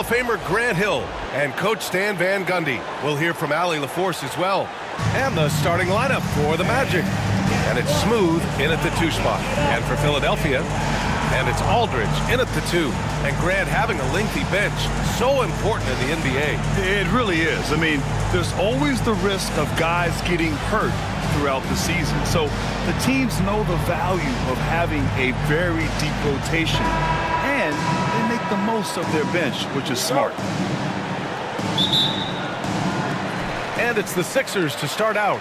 of Famer Grant Hill and Coach Stan Van Gundy. We'll hear from Allie LaForce as well. And the starting lineup for the Magic. And it's Smooth in at the 2 spot. And for Philadelphia, and it's Aldridge in at the 2. And Grant having a lengthy bench, so important in the NBA. It really is. I mean, there's always the risk of guys getting hurt throughout the season. So the teams know the value of having a very deep rotation. And they make the most of their bench, which is smart. And it's the Sixers to start out.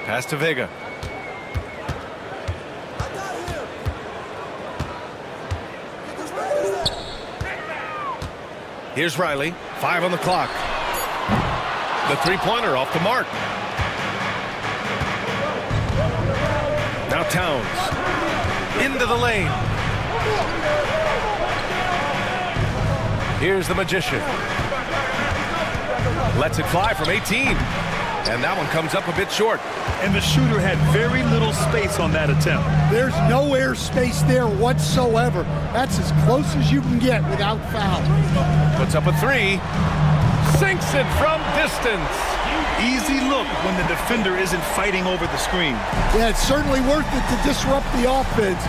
Pass to Vega. Here's Riley. 5 on the clock. The three-pointer off the mark. Now Towns. Into the lane. Here's the Magician. Lets it fly from 18. And that one comes up a bit short. And the shooter had very little space on that attempt. There's no air space there whatsoever. That's as close as you can get without foul. Puts up a 3. Sinks it from distance. Easy look when the defender isn't fighting over the screen. Yeah, it's certainly worth it to disrupt the offense.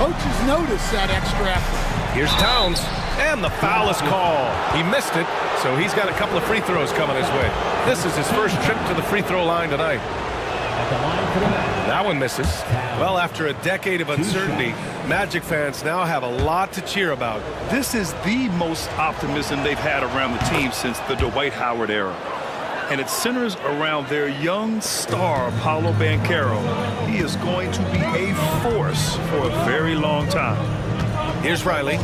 Coaches notice that extra effort. Here's Towns. And the foul is called. He missed it, so he's got a couple of free throws coming his way. This is his first trip to the free throw line tonight. That one misses. Well, after a decade of uncertainty, Magic fans now have a lot to cheer about. This is the most optimism they've had around the team since the Dwight Howard era. And it centers around their young star, Paolo Banchero. He is going to be a force for a very long time. Here's Riley.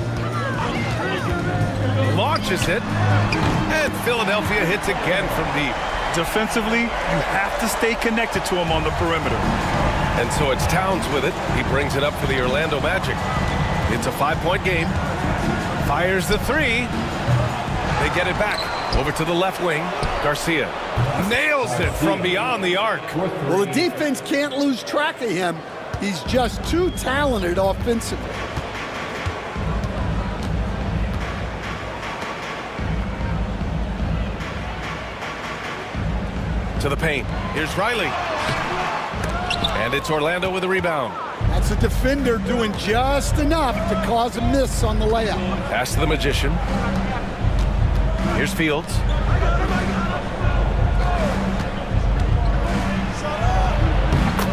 Launches it, and Philadelphia hits again from deep. Defensively, you have to stay connected to him on the perimeter. And so it's Towns with it. He brings it up for the Orlando Magic. It's a 5-point game. Fires the 3. They get it back. Over to the left wing. Garcia nails it from beyond the arc. Well, the defense can't lose track of him. He's just too talented offensively. To the paint. Here's Riley. And it's Orlando with a rebound. That's a defender doing just enough to cause a miss on the layup. Pass to the Magician. Here's Fields.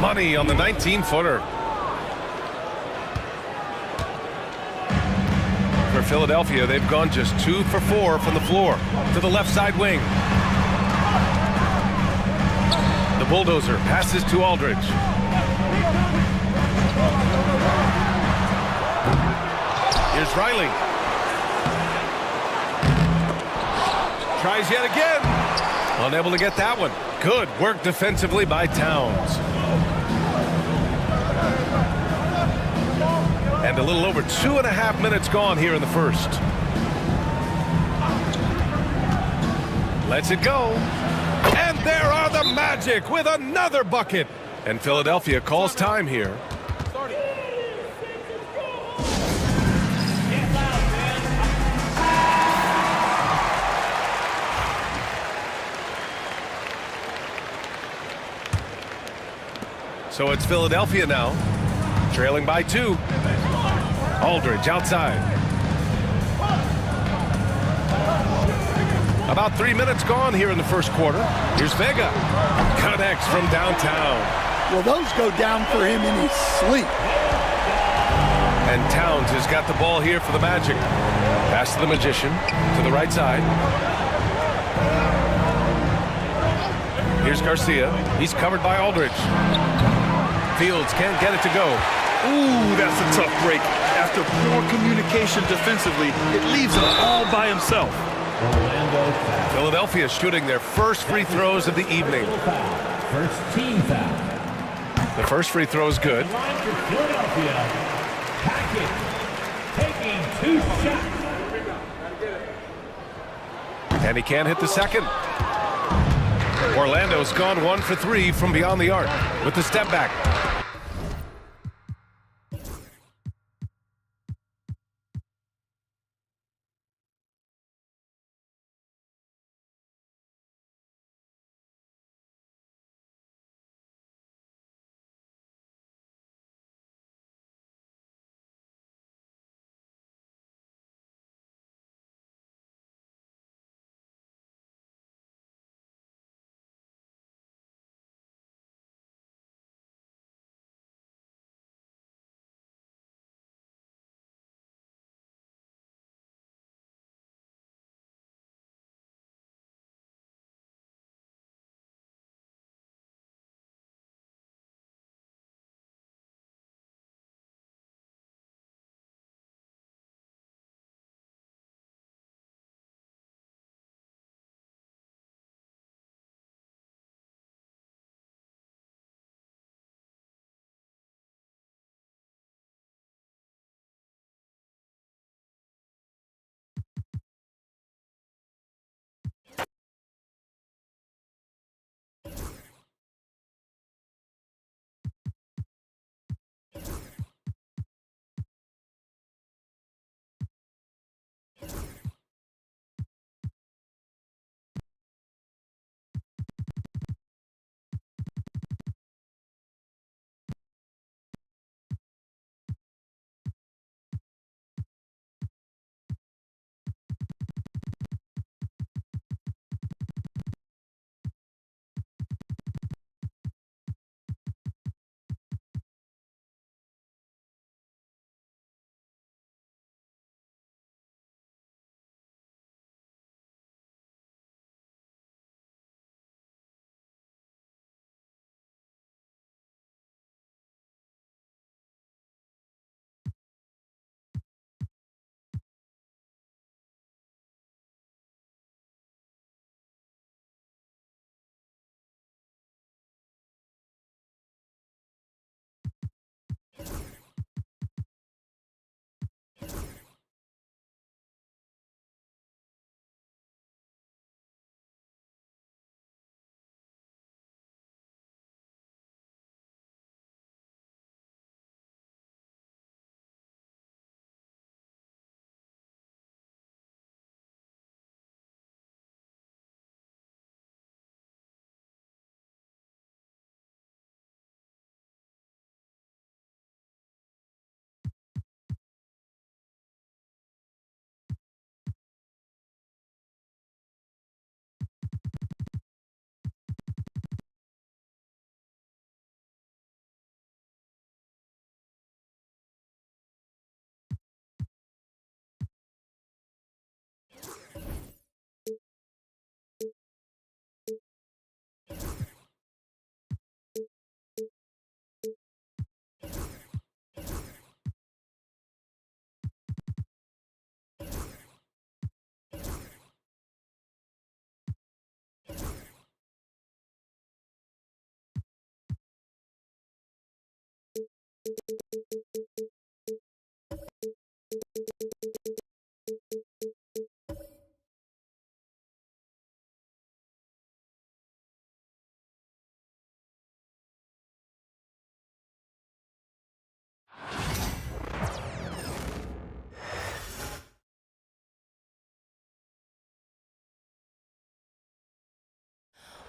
Money on the 19-footer. For Philadelphia, they've gone just 2 for 4 from the floor. To the left side wing. The bulldozer passes to Aldridge. Here's Riley. Tries yet again. Unable to get that one. Good work defensively by Towns. And a little over 2.5 minutes gone here in the first. Lets it go. And there are the Magic with another bucket. And Philadelphia calls time here. So it's Philadelphia now, trailing by 2. Aldridge outside. About 3 minutes gone here in the first quarter. Here's Vega. Connects from downtown. Well, those go down for him in his sleep. And Towns has got the ball here for the Magic. Pass to the Magician to the right side. Here's Garcia. He's covered by Aldridge. Fields can't get it to go. Ooh, that's a tough break. After poor communication defensively, it leaves him all by himself. Philadelphia shooting their first free throws of the evening. First team foul. The first free throw is good. Philadelphia. Hackett taking 2 shots. And he can't hit the second. Orlando's gone 1 for 3 from beyond the arc with the step back.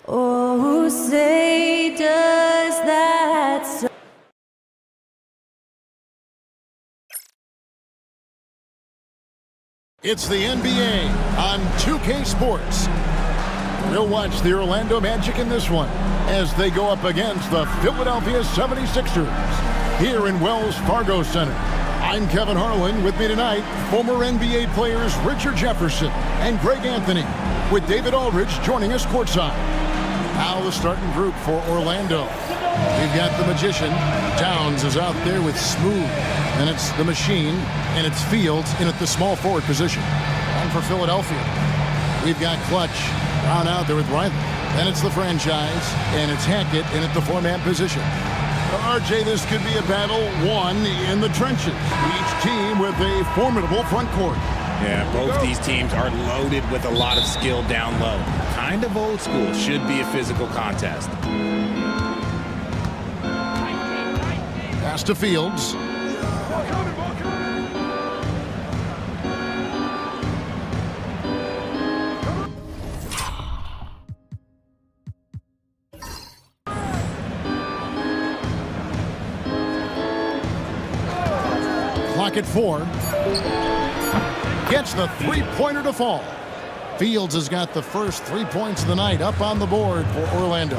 Oh, say does that so It's the NBA on 2K Sports. We'll watch the Orlando Magic in this one as they go up against the Philadelphia 76ers here in Wells Fargo Center. I'm Kevin Harlan. With me tonight, former NBA players Richard Jefferson and Greg Anthony, with David Aldridge joining us courtside. Now the starting group for Orlando. We've got the Magician. Towns is out there with Smooth. And it's the Machine, and it's Fields in at the small forward position. And for Philadelphia, we've got Clutch down out there with Riley. Then it's the Franchise, and it's Hackett in at the four-man position. RJ, this could be a battle won in the trenches. Each team with a formidable front court. Yeah, both these teams are loaded with a lot of skill down low. Kind of old school. Should be a physical contest. Pass to Fields. Clock at 4. Gets the three-pointer to fall. Fields has got the first 3 points of the night up on the board for Orlando.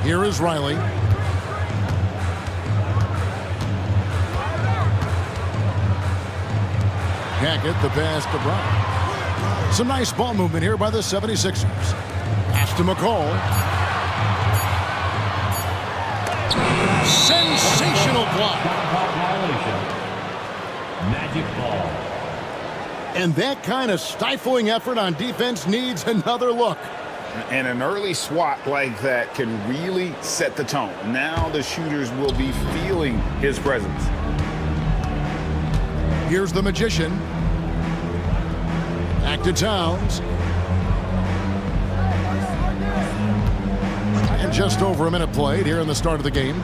Here is Riley. Hackett, the pass to Brown. Some nice ball movement here by the 76ers. Pass to McCall. Sensational block. Magic ball. And that kind of stifling effort on defense needs another look. And an early swat like that can really set the tone. Now the shooters will be feeling his presence. Here's the Magician. Back to Towns. And just over a minute played here in the start of the game.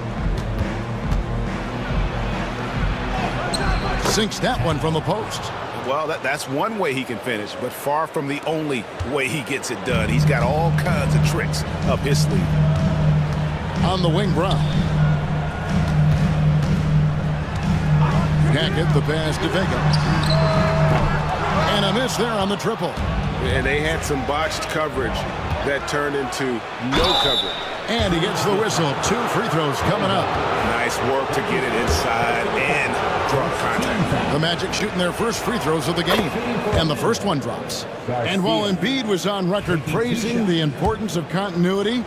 Sinks that one from the post. Well, that's one way he can finish, but far from the only way he gets it done. He's got all kinds of tricks up his sleeve. On the wing, Brown. Hackett, the pass to Vega. And a miss there on the triple. And they had some botched coverage that turned into no coverage. And he gets the whistle. 2 free throws coming up. Nice work to get it inside and draw contact. The Magic shooting their first free throws of the game. And the first one drops. And while Embiid was on record praising the importance of continuity,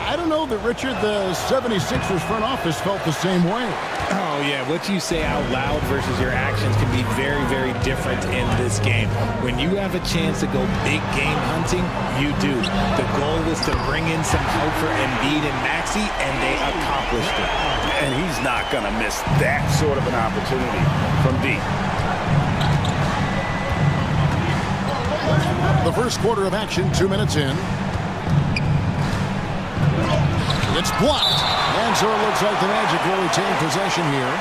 I don't know that, Richard, the 76ers front office felt the same way. Oh, yeah. What you say out loud versus your actions can be very, very different in this game. When you have a chance to go big game hunting, you do. The goal was to bring in some help for Embiid and Maxey, and they accomplished it. And he's not going to miss that sort of an opportunity from deep. The first quarter of action, 2 minutes in. It's blocked. And so it looks like the Magic will retain possession here.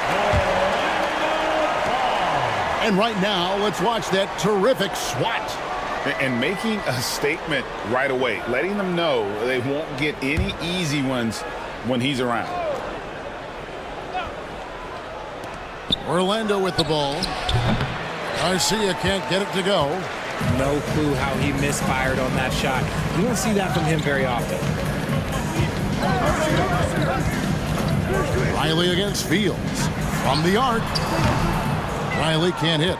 And right now, let's watch that terrific swat. And making a statement right away, letting them know they won't get any easy ones when he's around. Orlando with the ball. Garcia can't get it to go. No clue how he misfired on that shot. You don't see that from him very often. Riley against Fields. From the arc. Riley can't hit.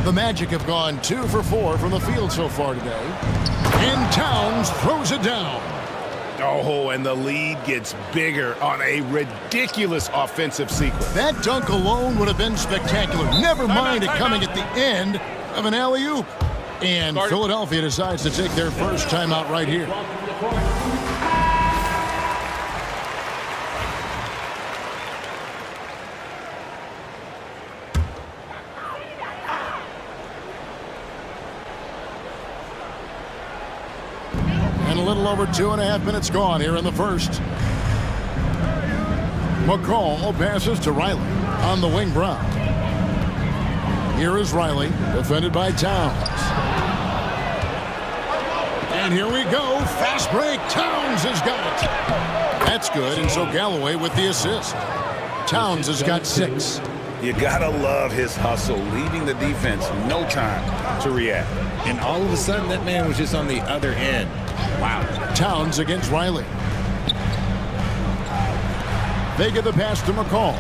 The Magic have gone 2 for 4 from the field so far today. And Towns throws it down. Oh, and the lead gets bigger on a ridiculous offensive sequence. That dunk alone would have been spectacular. Never mind it coming at the end of an alley-oop. And Philadelphia decides to take their first timeout right here. a little over 2.5 minutes gone here in the first. McCall passes to Riley on the wing. Brown. Here is Riley, defended by Towns. And here we go. Fast break. Towns has got it. That's good, and so Galloway with the assist. Towns has got 6. You gotta love his hustle, leaving the defense no time to react. And all of a sudden, that man was just on the other end. Wow. Towns against Riley. They give the pass to McCall.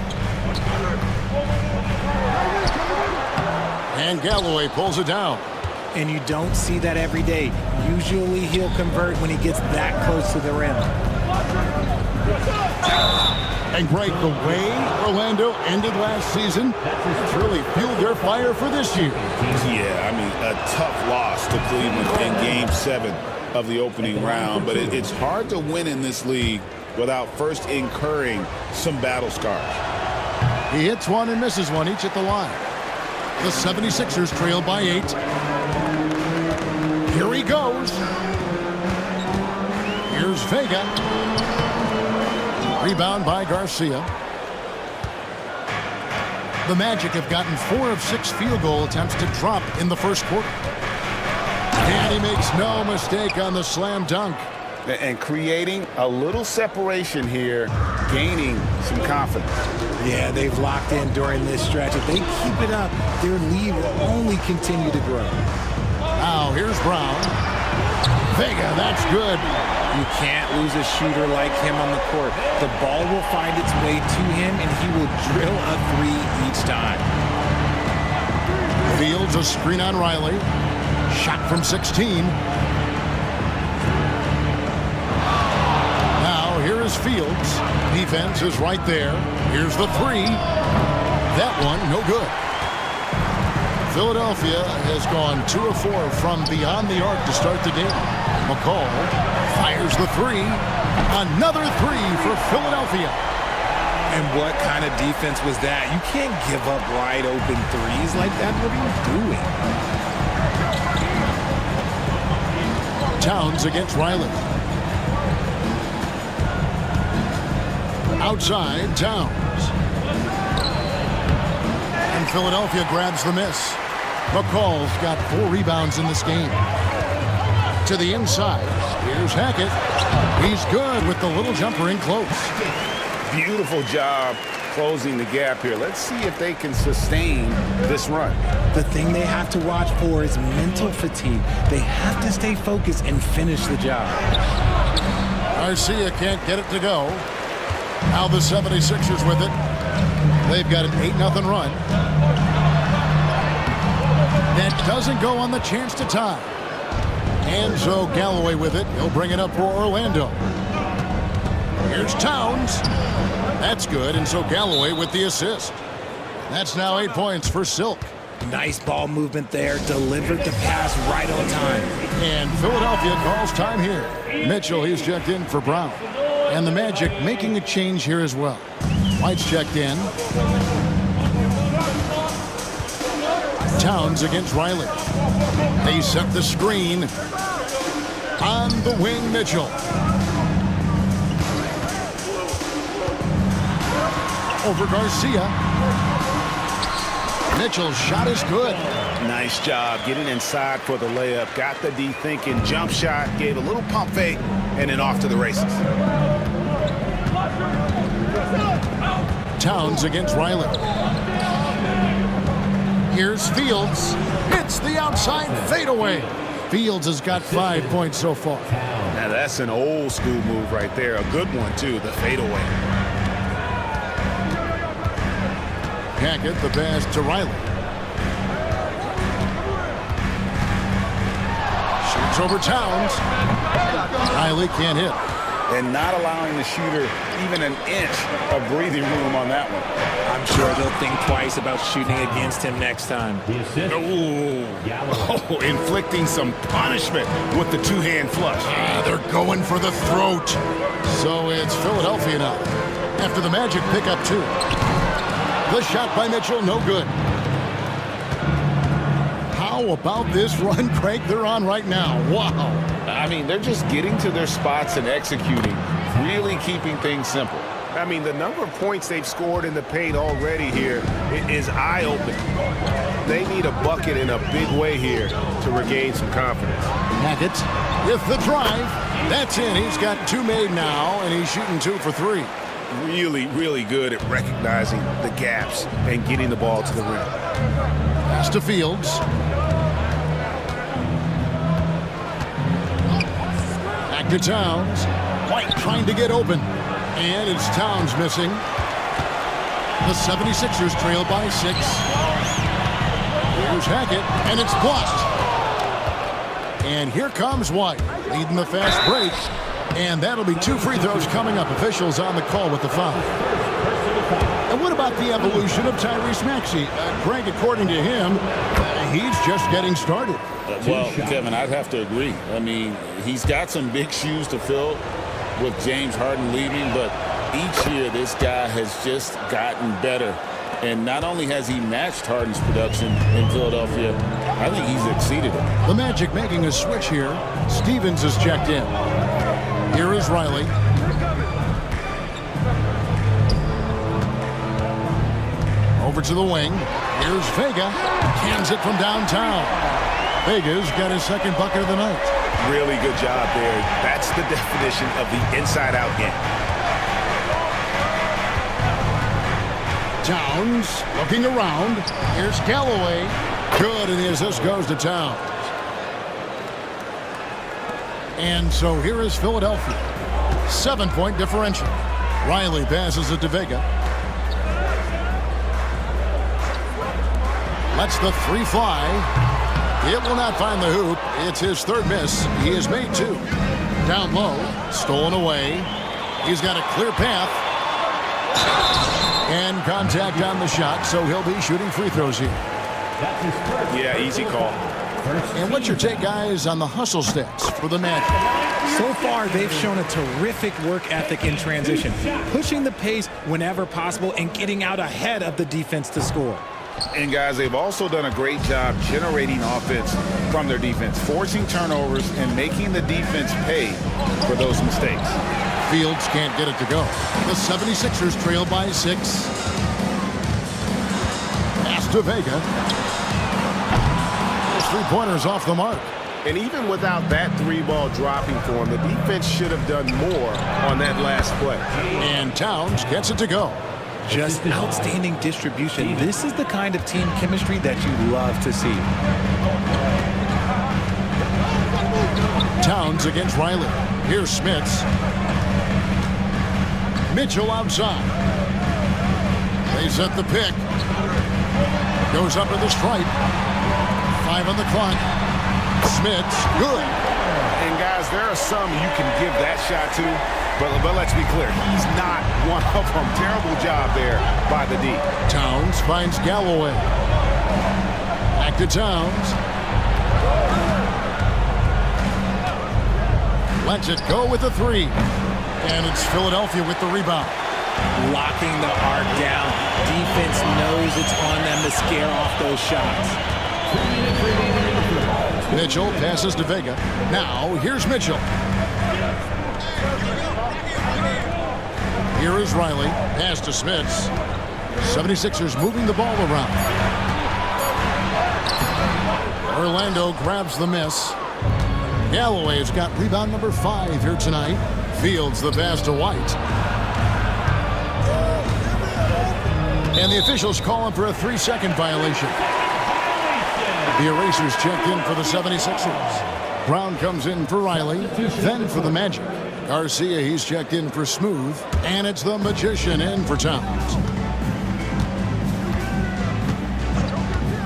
And Galloway pulls it down. And you don't see that every day. Usually he'll convert when he gets that close to the rim. And right, the way Orlando ended last season, it's really fueled their fire for this year. Yeah, I mean, a tough loss to Cleveland in Game 7 of the opening round, but it's hard to win in this league without first incurring some battle scars. He hits one and misses one, each at the line. The 76ers trail by 8. Here he goes. Here's Vega. Rebound by Garcia. The Magic have gotten 4 of 6 field goal attempts to drop in the first quarter. And he makes no mistake on the slam dunk. And creating a little separation here, gaining some confidence. Yeah, they've locked in during this stretch. If they keep it up, their lead will only continue to grow. Now here's Brown. Vega, that's good. You can't lose a shooter like him on the court. The ball will find its way to him, and he will drill a 3 each time. Fields a screen on Riley. Shot from 16. Now here is Fields. Defense is right there. Here's the 3. That one, no good. Philadelphia has gone 2 of 4 from beyond the arc to start the game. McCall fires the 3. Another 3 for Philadelphia. And what kind of defense was that? You can't give up wide open threes like that. What are you doing? Towns against Riley. Outside, Towns. And Philadelphia grabs the miss. McCall's got 4 rebounds in this game. To the inside, here's Hackett. He's good with the little jumper in close. Beautiful job closing the gap here. Let's see if they can sustain this run. The thing they have to watch for is mental fatigue. They have to stay focused and finish the job. Garcia can't get it to go. Now the 76ers with it. They've got an 8-0 run. That doesn't go on the chance to tie. And so Galloway with it. He'll bring it up for Orlando. Here's Towns. That's good, and so Galloway with the assist. That's now 8 points for Silk. Nice ball movement there. Delivered the pass right on time. And Philadelphia calls time here. Mitchell, he's checked in for Brown. And the Magic making a change here as well. White's checked in. Towns against Riley. They set the screen. On the wing, Mitchell. Over Garcia. Mitchell's shot is good. Nice job getting inside for the layup. Got the D thinking, jump shot, gave a little pump fake, and then off to the races. Towns against Riley. Here's Fields. It's the outside fadeaway. Fields has got 5 points so far. Now that's an old school move right there. A good one, too, the fadeaway. Hackett, the pass to Riley. Shoots over Towns. Riley can't hit. And not allowing the shooter even an inch of breathing room on that one. I'm sure they'll think twice about shooting against him next time. Oh, inflicting some punishment with the two-hand flush. They're going for the throat. So it's Philadelphia now. After the Magic pick up 2. The shot by Mitchell, no good. How How about this run, Craig, they're on right now? Wow. I mean, they're just getting to their spots and executing, really keeping things simple. I mean, the number of points they've scored in the paint already here is eye-opening. They need a bucket in a big way here to regain some confidence. Hackett with the drive. That's in. He's got 2 made now, and he's shooting 2 for 3. Really, really good at recognizing the gaps and getting the ball to the rim. Pass to Fields. Back to Towns. White trying to get open. And it's Towns missing. The 76ers trail by 6. Here's Hackett, and it's blocked. And here comes White, leading the fast break. And that'll be 2 free throws coming up. Officials on the call with the foul. And what about the evolution of Tyrese Maxey? Greg, according to him, he's just getting started. Well, Kevin, I'd have to agree. I mean, he's got some big shoes to fill with James Harden leaving, but each year this guy has just gotten better. And not only has he matched Harden's production in Philadelphia, I think he's exceeded it. The Magic making a switch here. Stevens is checked in. Here is Riley. Over to the wing. Here's Vega. Cans it from downtown. Vega's got his second bucket of the night. Really good job there. That's the definition of the inside-out game. Towns looking around. Here's Galloway. Good, and the assist goes to Towns. And so here is Philadelphia. 7-point differential. Riley passes it to Vega. Lets the 3 fly. It will not find the hoop. It's his 3rd miss. He has made 2. Down low. Stolen away. He's got a clear path. And contact on the shot, so he'll be shooting free throws here. Yeah, easy call. And what's your take, guys, on the hustle stats for the Magic? So far, they've shown a terrific work ethic in transition, pushing the pace whenever possible and getting out ahead of the defense to score. And, guys, they've also done a great job generating offense from their defense, forcing turnovers and making the defense pay for those mistakes. Fields can't get it to go. The 76ers trail by 6. Pass to Vega. 3-pointers off the mark. And even without that 3-ball dropping for him, the defense should have done more on that last play. And Towns gets it to go. Just outstanding distribution. This is the kind of team chemistry that you love to see. Towns against Riley. Here's Smits. Mitchell outside. They set the pick. Goes up to the stripe. 5 on the clock. Smits, good. And guys, there are some you can give that shot to, but let's be clear, he's not one of them. Terrible job there by the D. Towns finds Galloway. Back to Towns. Lets it go with the 3. And it's Philadelphia with the rebound. Locking the arc down. Defense knows it's on them to scare off those shots. Mitchell passes to Vega. Now, here's Mitchell. Here is Riley. Pass to Smits. 76ers moving the ball around. Orlando grabs the miss. Galloway's got rebound number 5 here tonight. Fields the pass to White. And the officials calling for a 3-second violation. The erasers checked in for the 76ers. Brown comes in for Riley, then for the Magic. Garcia, he's checked in for Smooth, and it's the Magician in for Towns.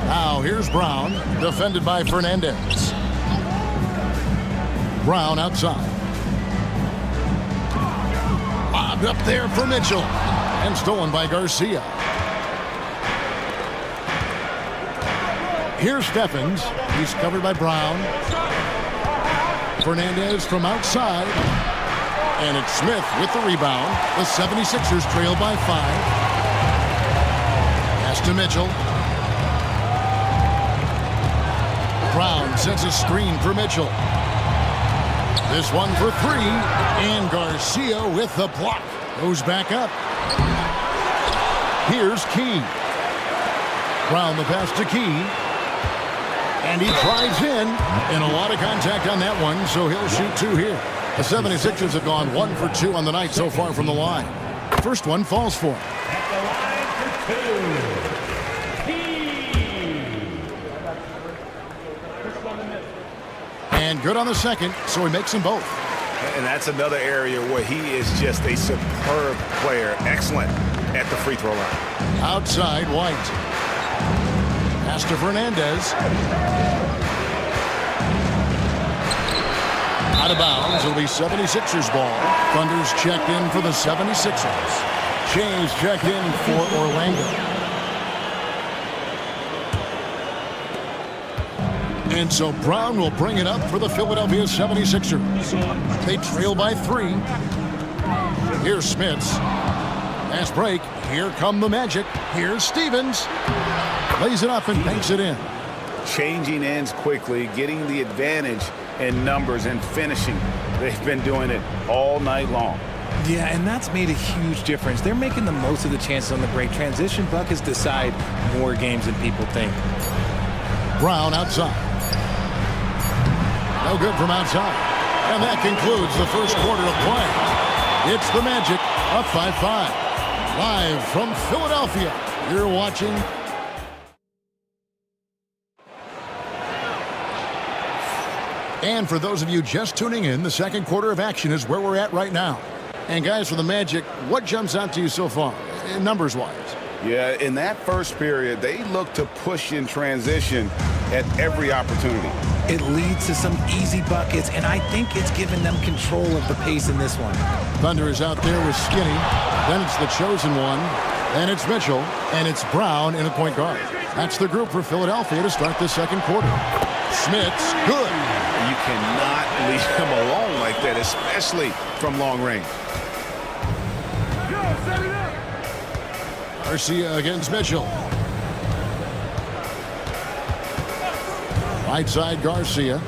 Now here's Brown, defended by Fernandez. Brown outside. Lobbed up there for Mitchell, and stolen by Garcia. Here's Stephens. He's covered by Brown. Fernandez from outside. And it's Smith with the rebound. The 76ers trail by 5. Pass to Mitchell. Brown sets a screen for Mitchell. This one for three, and Garcia with the block. Goes back up. Here's Key. Brown the pass to Key. And he drives in, and a lot of contact on that one, so he'll shoot two here. The 76ers have gone 1 for 2 on the night so far from the line. First one falls for him. At the line for 2, And good on the second, so he makes them both. And that's another area where he is just a superb player. Excellent at the free throw line. Outside, White. Pass to Fernandez. Out of bounds. It'll be 76ers ball. Thunder's checked in for the 76ers. James checked in for Orlando. And so Brown will bring it up for the Philadelphia 76ers. They trail by 3. Here's Smits. Fast break. Here come the Magic. Here's Stevens. Lays it up and banks it in. Changing ends quickly, getting the advantage in numbers and finishing. They've been doing it all night long. Yeah, and that's made a huge difference. They're making the most of the chances on the break. Transition buckets decide more games than people think. Brown outside. No good from outside. And that concludes the first quarter of play. It's the Magic up 5-5. Live from Philadelphia, you're watching. And for those of you just tuning in, the second quarter of action is where we're at right now. And guys, for the Magic, what jumps out to you so far, numbers-wise? Yeah, in that first period, they look to push in transition at every opportunity. It leads to some easy buckets, and I think it's given them control of the pace in this one. Thunder is out there with Skinny. Then it's the chosen one. And it's Mitchell. And it's Brown in a point guard. That's the group for Philadelphia to start the second quarter. Smits, good. You cannot leave him alone like that, especially from long range. Garcia against Mitchell. Right side, Garcia.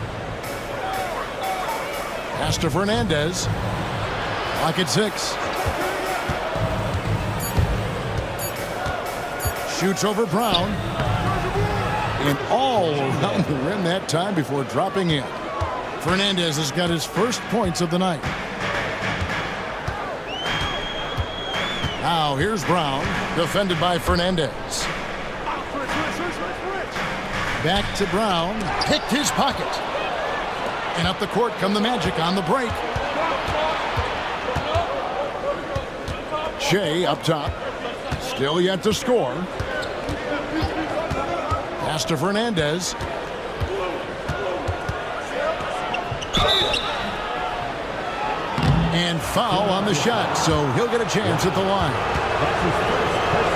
Pass to Fernandez. Clock at 6. Shoots over Brown. And all around the rim that time before dropping in. Fernandez has got his first points of the night. Now here's Brown, defended by Fernandez. Back to Brown, picked his pocket. And up the court come the Magic on the break. Shea up top, still yet to score. Pass to Fernandez. And foul on the shot, so he'll get a chance at the line.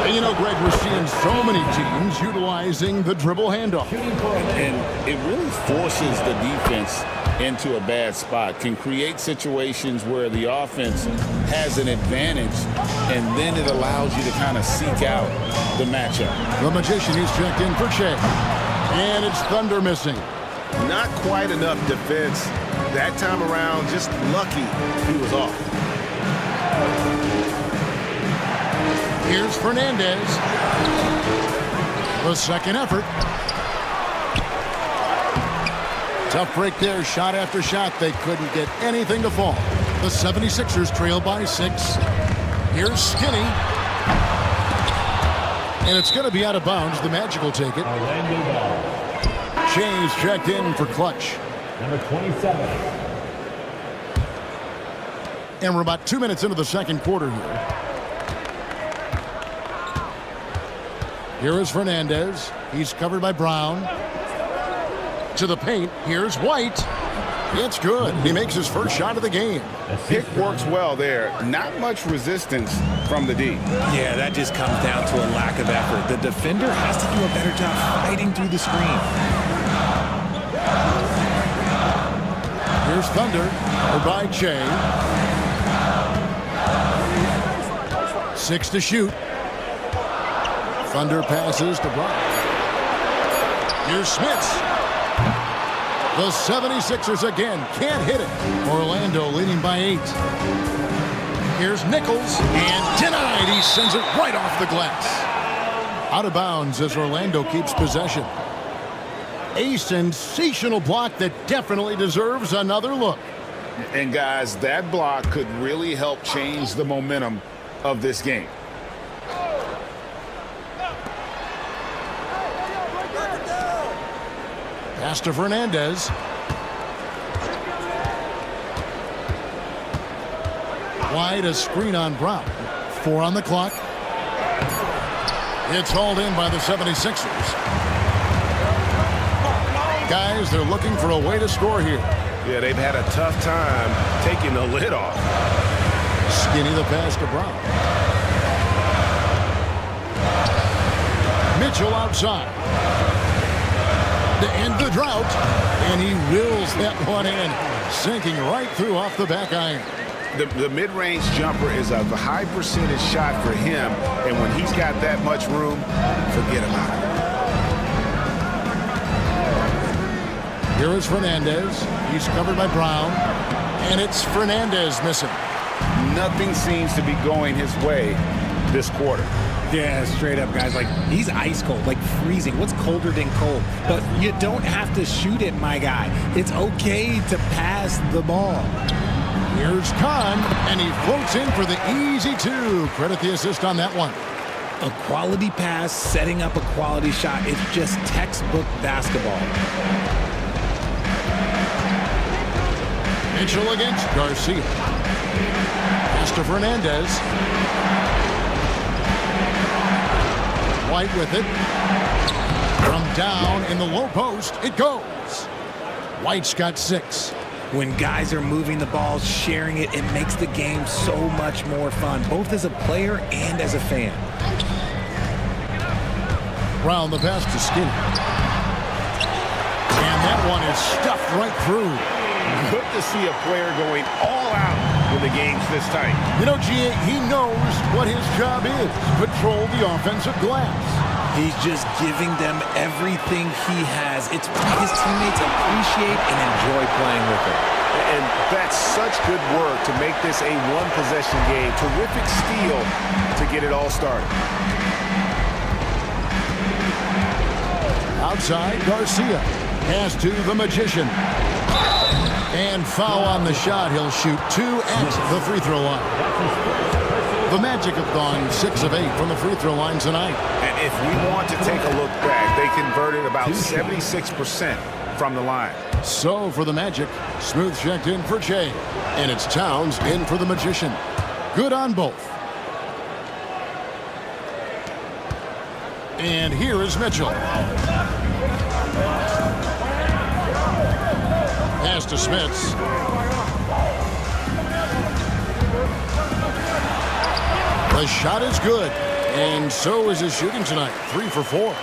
And you know, Greg, we're seeing so many teams utilizing the dribble handoff. And it really forces the defense into a bad spot, can create situations where the offense has an advantage, and then it allows you to kind of seek out the matchup. The Magician is checked in for Shea. And it's Thunder missing. Not quite enough defense that time around, just lucky he was off. Here's Fernandez. The second effort. Tough break there, shot after shot. They couldn't get anything to fall. The 76ers trail by 6. Here's Skinny. And it's going to be out of bounds. The Magic will take it. Orlando ball. James checked in for clutch. Number 27. And we're about 2 minutes into the second quarter here. Here is Fernandez. He's covered by Brown. To the paint. Here's White. It's good. He makes his first shot of the game. Pick works well there. Not much resistance from the D. Yeah, that just comes down to a lack of effort. The defender has to do a better job fighting through the screen. Here's Thunder. By Shea. 6 to shoot. Thunder passes to Brown. Here's Smits. The 76ers again can't hit it. Orlando leading by 8. Here's Nichols, and denied. He sends it right off the glass. Out of bounds as Orlando keeps possession. A sensational block that definitely deserves another look. And guys, that block could really help change the momentum of this game. Pass to Fernandez. Wide, a screen on Brown. 4 on the clock. It's hauled in by the 76ers. Guys, they're looking for a way to score here. Yeah, they've had a tough time taking the lid off. Skinny the pass to Brown. Mitchell outside. To end the drought. And he wills that one in. Sinking right through off the back iron. The mid-range jumper is a high percentage shot for him, and when he's got that much room, forget about it. Here is Fernandez. He's covered by Brown, and it's Fernandez missing. Nothing seems to be going his way this quarter. Yeah, straight up, guys. Like, he's ice cold, like freezing. What's colder than cold? But you don't have to shoot it, my guy. It's okay to pass the ball. Here's Kahn, and he floats in for the easy 2. Credit the assist on that one. A quality pass, setting up a quality shot. It's just textbook basketball. Mitchell against Garcia. Pass to Fernandez. White with it. From down in the low post, it goes. White's got 6. When guys are moving the ball, sharing it, it makes the game so much more fun, both as a player and as a fan. Brown the pass to Skinny. And that one is stuffed right through. Good to see a player going all out when the game's this tight. You know, G.A., he knows what his job is. Control the offensive glass. He's just giving them everything he has. It's what his teammates appreciate and enjoy playing with it. And that's such good work to make this a one-possession game. Terrific steal to get it all started. Outside, Garcia. Pass to the Magician. And foul on the shot. He'll shoot 2 at the free throw line. The Magic have gone 6 of 8 from the free throw line tonight. And if we want to take a look back, they converted about 76% from the line. So for the Magic, Smooth checked in for Jay. And it's Towns in for the Magician. Good on both. And here is Mitchell. Pass to Smits. The shot is good, and so is his shooting tonight. 3 for 4.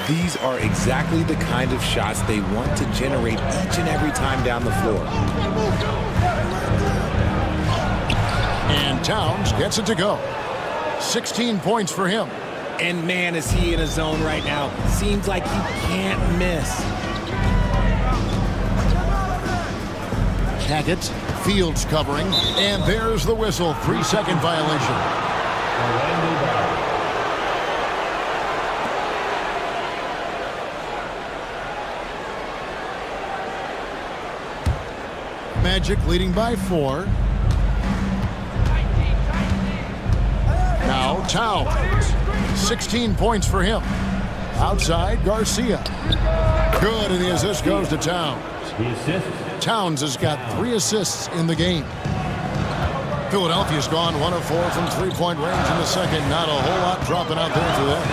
These are exactly the kind of shots they want to generate each and every time down the floor. And Towns gets it to go. 16 points for him. And man, is he in a zone right now. Seems like he can't miss. Hackett, Fields covering, and there's the whistle. 3-second violation. Magic leading by 4. Now Towns. 16 points for him. Outside, Garcia. Good, and the assist goes to Towns. Towns has got 3 assists in the game. Philadelphia's gone 1 of 4 from three-point range in the second. Not a whole lot dropping out there for them.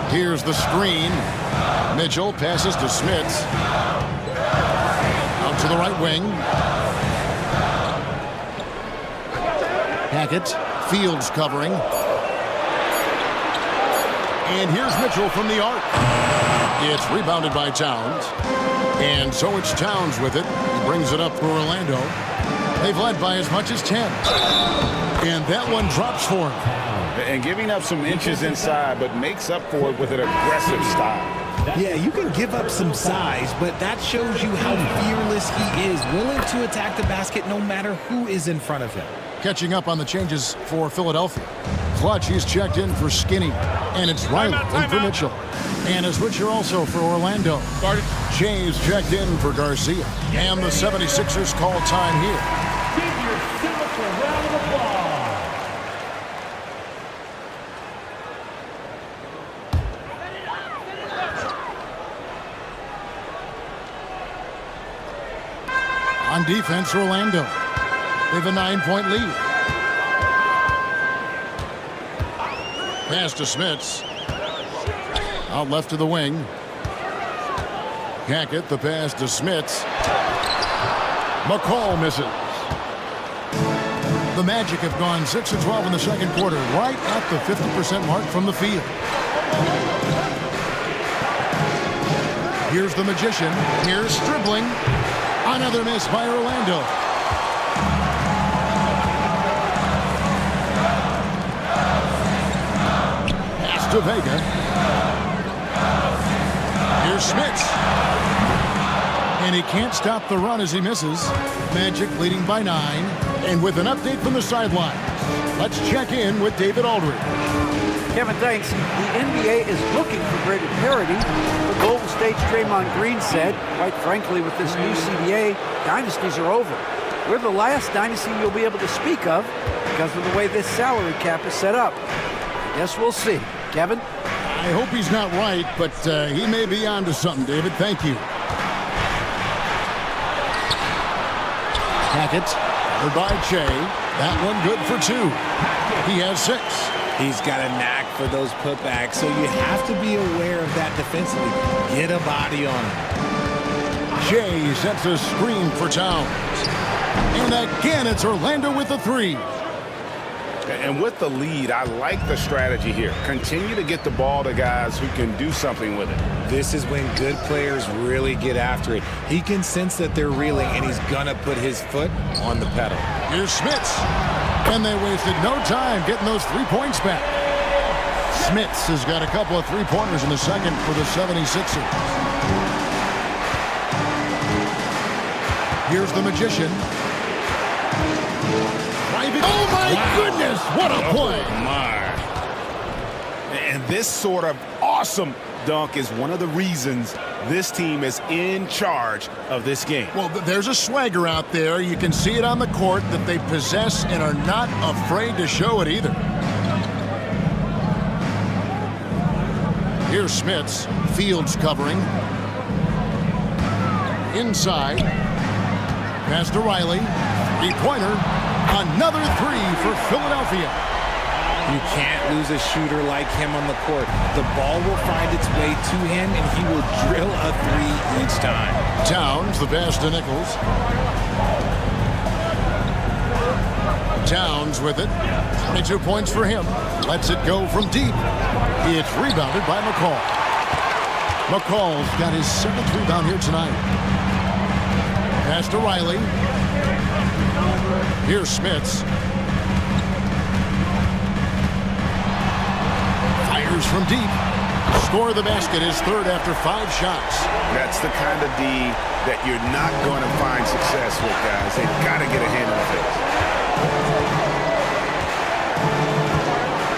Here's the screen. Mitchell passes to Smits. Out to the right wing. Hackett, Fields covering. And here's Mitchell from the arc. It's rebounded by Towns. And so it's Towns with it. He brings it up for Orlando. They've led by as much as 10. And that one drops for him. And giving up some inches inside, but makes up for it with an aggressive style. Yeah, you can give up some size, but that shows you how fearless he is, willing to attack the basket no matter who is in front of him. Catching up on the changes for Philadelphia. Clutch, he's checked in for Skinny. And it's Riley in for Mitchell. And a switcher also for Orlando. Jay's checked in for Garcia. And the 76ers call time here. Give yourself a round of applause. On defense, Orlando. They have a 9-point lead. Pass to Smits. Out left to the wing. Hackett, the pass to Smits. McCall misses. The Magic have gone 6 of 12 in the second quarter, right at the 50% mark from the field. Here's the Magician. Here's Stribling. Another miss by Orlando. Pass to Vega. Here's Smits. And he can't stop the run as he misses. Magic leading by 9. And with an update from the sideline, let's check in with David Aldridge. Kevin, thanks. The NBA is looking for greater parity. The Golden State's Draymond Green said, quite frankly, with this new CBA, dynasties are over. We're the last dynasty you'll be able to speak of because of the way this salary cap is set up. I guess we'll see. Kevin? I hope he's not right, but he may be onto something, David. Thank you. Hackett, or by Che. That one good for 2. He has 6. He's got a knack for those putbacks, so you have to be aware of that defensively. Get a body on him. Che sets a screen for Towns. And again, it's Orlando with the 3. And with the lead, I like the strategy here. Continue to get the ball to guys who can do something with it. This is when good players really get after it. He can sense that they're reeling, and he's going to put his foot on the pedal. Here's Smits. And they wasted no time getting those 3 points back. Smits has got a couple of 3-pointers in the second for the 76ers. Here's the Magician. Oh, my goodness! What a play! Oh, my. And this sort of awesome dunk is one of the reasons this team is in charge of this game. Well, there's a swagger out there. You can see it on the court that they possess and are not afraid to show it either. Here's Smits. Fields covering. Inside. Pass to Riley. 3-pointer. Another 3 for Philadelphia. You can't lose a shooter like him on the court. The ball will find its way to him, and he will drill a 3 each time. Towns, the pass to Nichols. Towns with it. 22 points for him. Lets it go from deep. It's rebounded by McCall. McCall's got his 7th rebound here tonight. Pass to Riley. Here's Smits. Fires from deep. Score the basket, his 3rd after 5 shots. That's the kind of D that you're not going to find success with, guys. They've got to get a handle of it.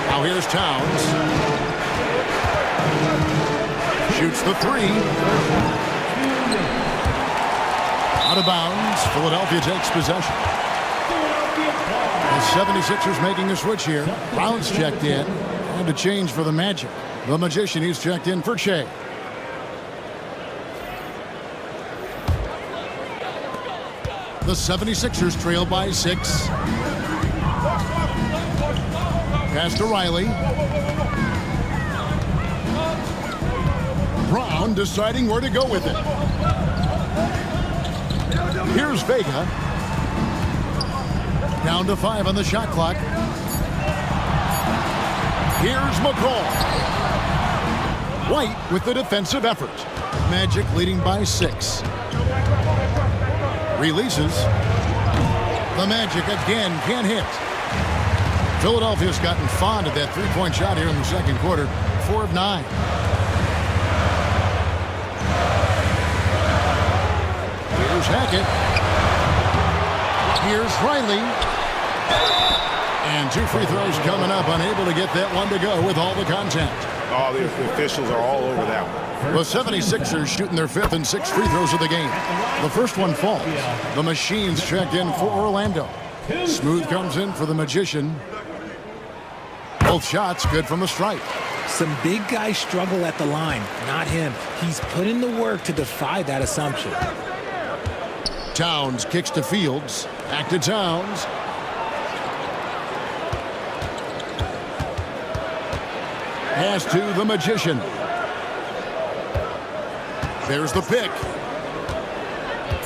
Now here's Towns. Shoots the 3. Out of bounds. Philadelphia takes possession. The 76ers making a switch here. Brown's checked in. And a change for the Magic. The Magician, he's checked in for Che. The 76ers trail by 6. Pass to Riley. Brown deciding where to go with it. Here's Vega. Down to 5 on the shot clock. Here's McCall. White with the defensive effort. Magic leading by 6. Releases. The Magic again can't hit. Philadelphia's gotten fond of that 3-point shot here in the second quarter. 4 of 9. Here's Hackett. Here's Riley. And 2 free throws coming up, unable to get that one to go with all the contact. Oh, the officials are all over that one. The 76ers shooting their 5th and 6th free throws of the game. The first one falls. The Machines check in for Orlando. Smooth comes in for the Magician. Both shots good from the stripe. Some big guys struggle at the line, not him. He's put in the work to defy that assumption. Towns kicks to Fields. Back to Towns. Pass to the Magician. There's the pick.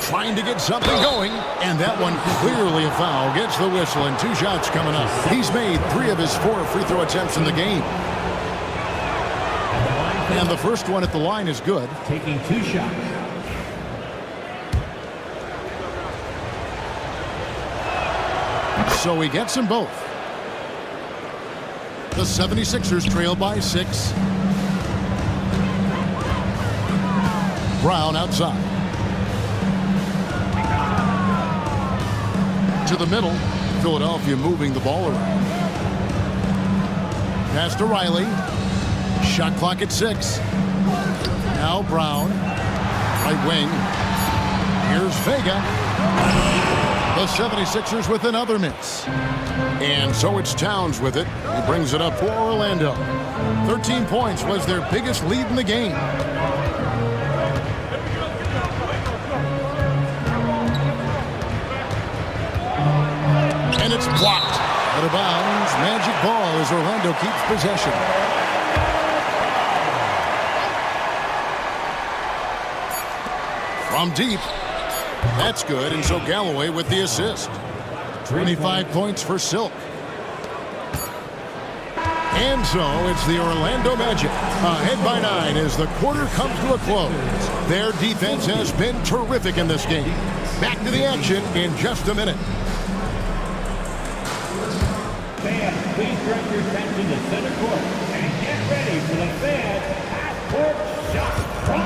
Trying to get something going, and that one clearly a foul. Gets the whistle, and 2 shots coming up. He's made 3 of his 4 free throw attempts in the game. And the first one at the line is good. Taking 2 shots. So he gets them both. The 76ers trail by 6. Brown outside. To the middle. Philadelphia moving the ball around. Pass to Riley. Shot clock at 6. Now Brown. Right wing. Here's Vega. The 76ers with another miss. And so it's Towns with it. He brings it up for Orlando. 13 points was their biggest lead in the game. And it's blocked. Out of bounds. Magic ball as Orlando keeps possession. From deep. That's good, and so Galloway with the assist. 25 points for Silk. And so it's the Orlando Magic ahead by 9 as the quarter comes to a close. Their defense has been terrific in this game. Back to the action in just a minute. Fans, please direct your attention to center court and get ready for the fans half-court shot from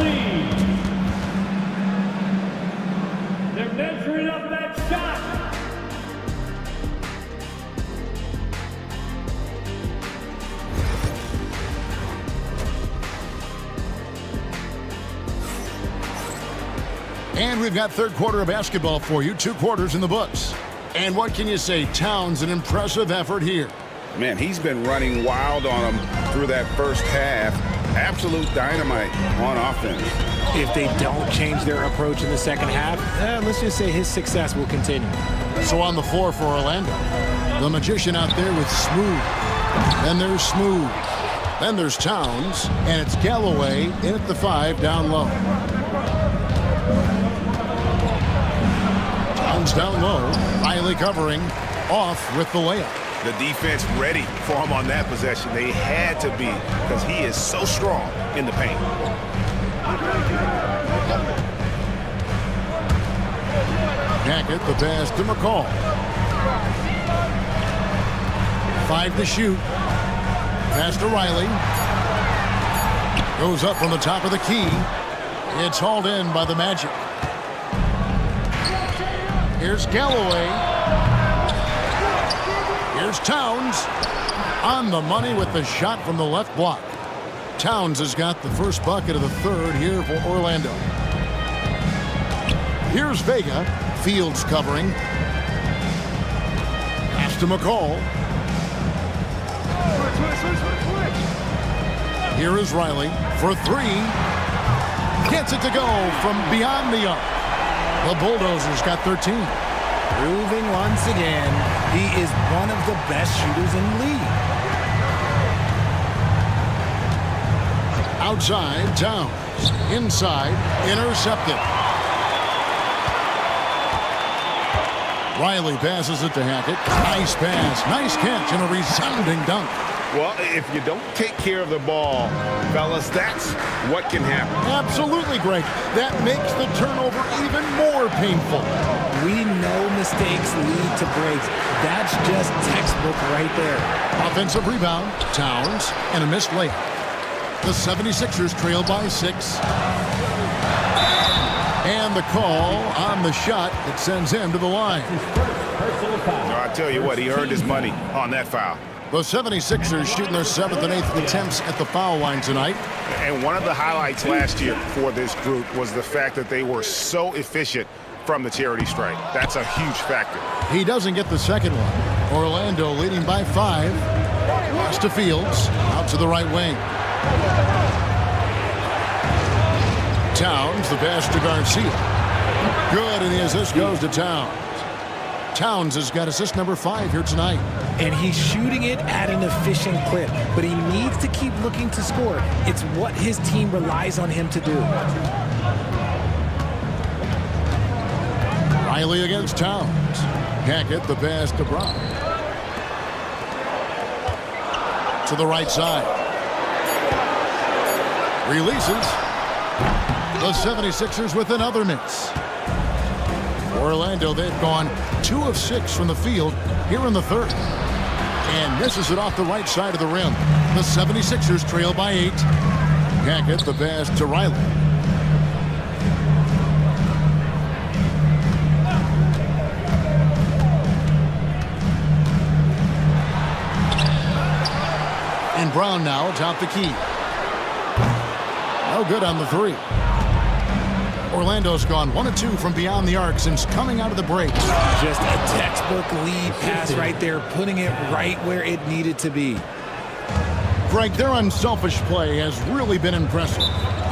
Lee. They're measuring up that shot. And we've got third quarter of basketball for you. 2 quarters in the books. And what can you say? Towns, an impressive effort here. Man, he's been running wild on them through that first half. Absolute dynamite on offense. If they don't change their approach in the second half, let's just say his success will continue. So on the floor for Orlando, the Magician out there with Smooth. Then there's Smooth. Then there's Towns. And it's Galloway in at the 5 down low. Towns down low. Riley covering. Off with the layup. The defense ready for him on that possession. They had to be because he is so strong in the paint. Hackett, the pass to McCall. 5 to shoot. Pass to Riley. Goes up from the top of the key. It's hauled in by the Magic. Here's Galloway. Here's Towns. On the money with the shot from the left block. Towns has got the first bucket of the third here for Orlando. Here's Vega. Fields covering. Pass to McCall. Here is Riley for 3. Gets it to go from beyond the arc. The Bulldozers got 13. Proving once again, he is one of the best shooters in the league. Outside, Towns. Inside, intercepted. Riley passes it to Hackett. Nice pass, nice catch, and a resounding dunk. Well, if you don't take care of the ball, fellas, that's what can happen. Absolutely, Greg. That makes the turnover even more painful. We know mistakes lead to breaks. That's just textbook right there. Offensive rebound, Towns, and a missed layup. The 76ers trail by 6. And the call on the shot that sends him to the line. No, I tell you what, he earned his money on that foul. The 76ers shooting their 7th and 8th attempts at the foul line tonight. And one of the highlights last year for this group was the fact that they were so efficient from the charity stripe. That's a huge factor. He doesn't get the second one. Orlando leading by 5. Pass to Fields, out to the right wing. Towns, the pass to Garcia. Good, and the assist goes to Towns. Towns has got assist number 5 here tonight. And he's shooting it at an efficient clip, but he needs to keep looking to score. It's what his team relies on him to do. Riley against Towns. Can't get the pass to Brown. To the right side. Releases. The 76ers with another miss. Orlando, they've gone 2 of 6 from the field here in the third. And misses it off the right side of the rim. The 76ers trail by 8. Can't get the pass to Riley. And Brown now atop the key. No good on the 3. Orlando's gone 1 of 2 from beyond the arc since coming out of the break. Just a textbook lead pass right there, putting it right where it needed to be. Greg, their unselfish play has really been impressive.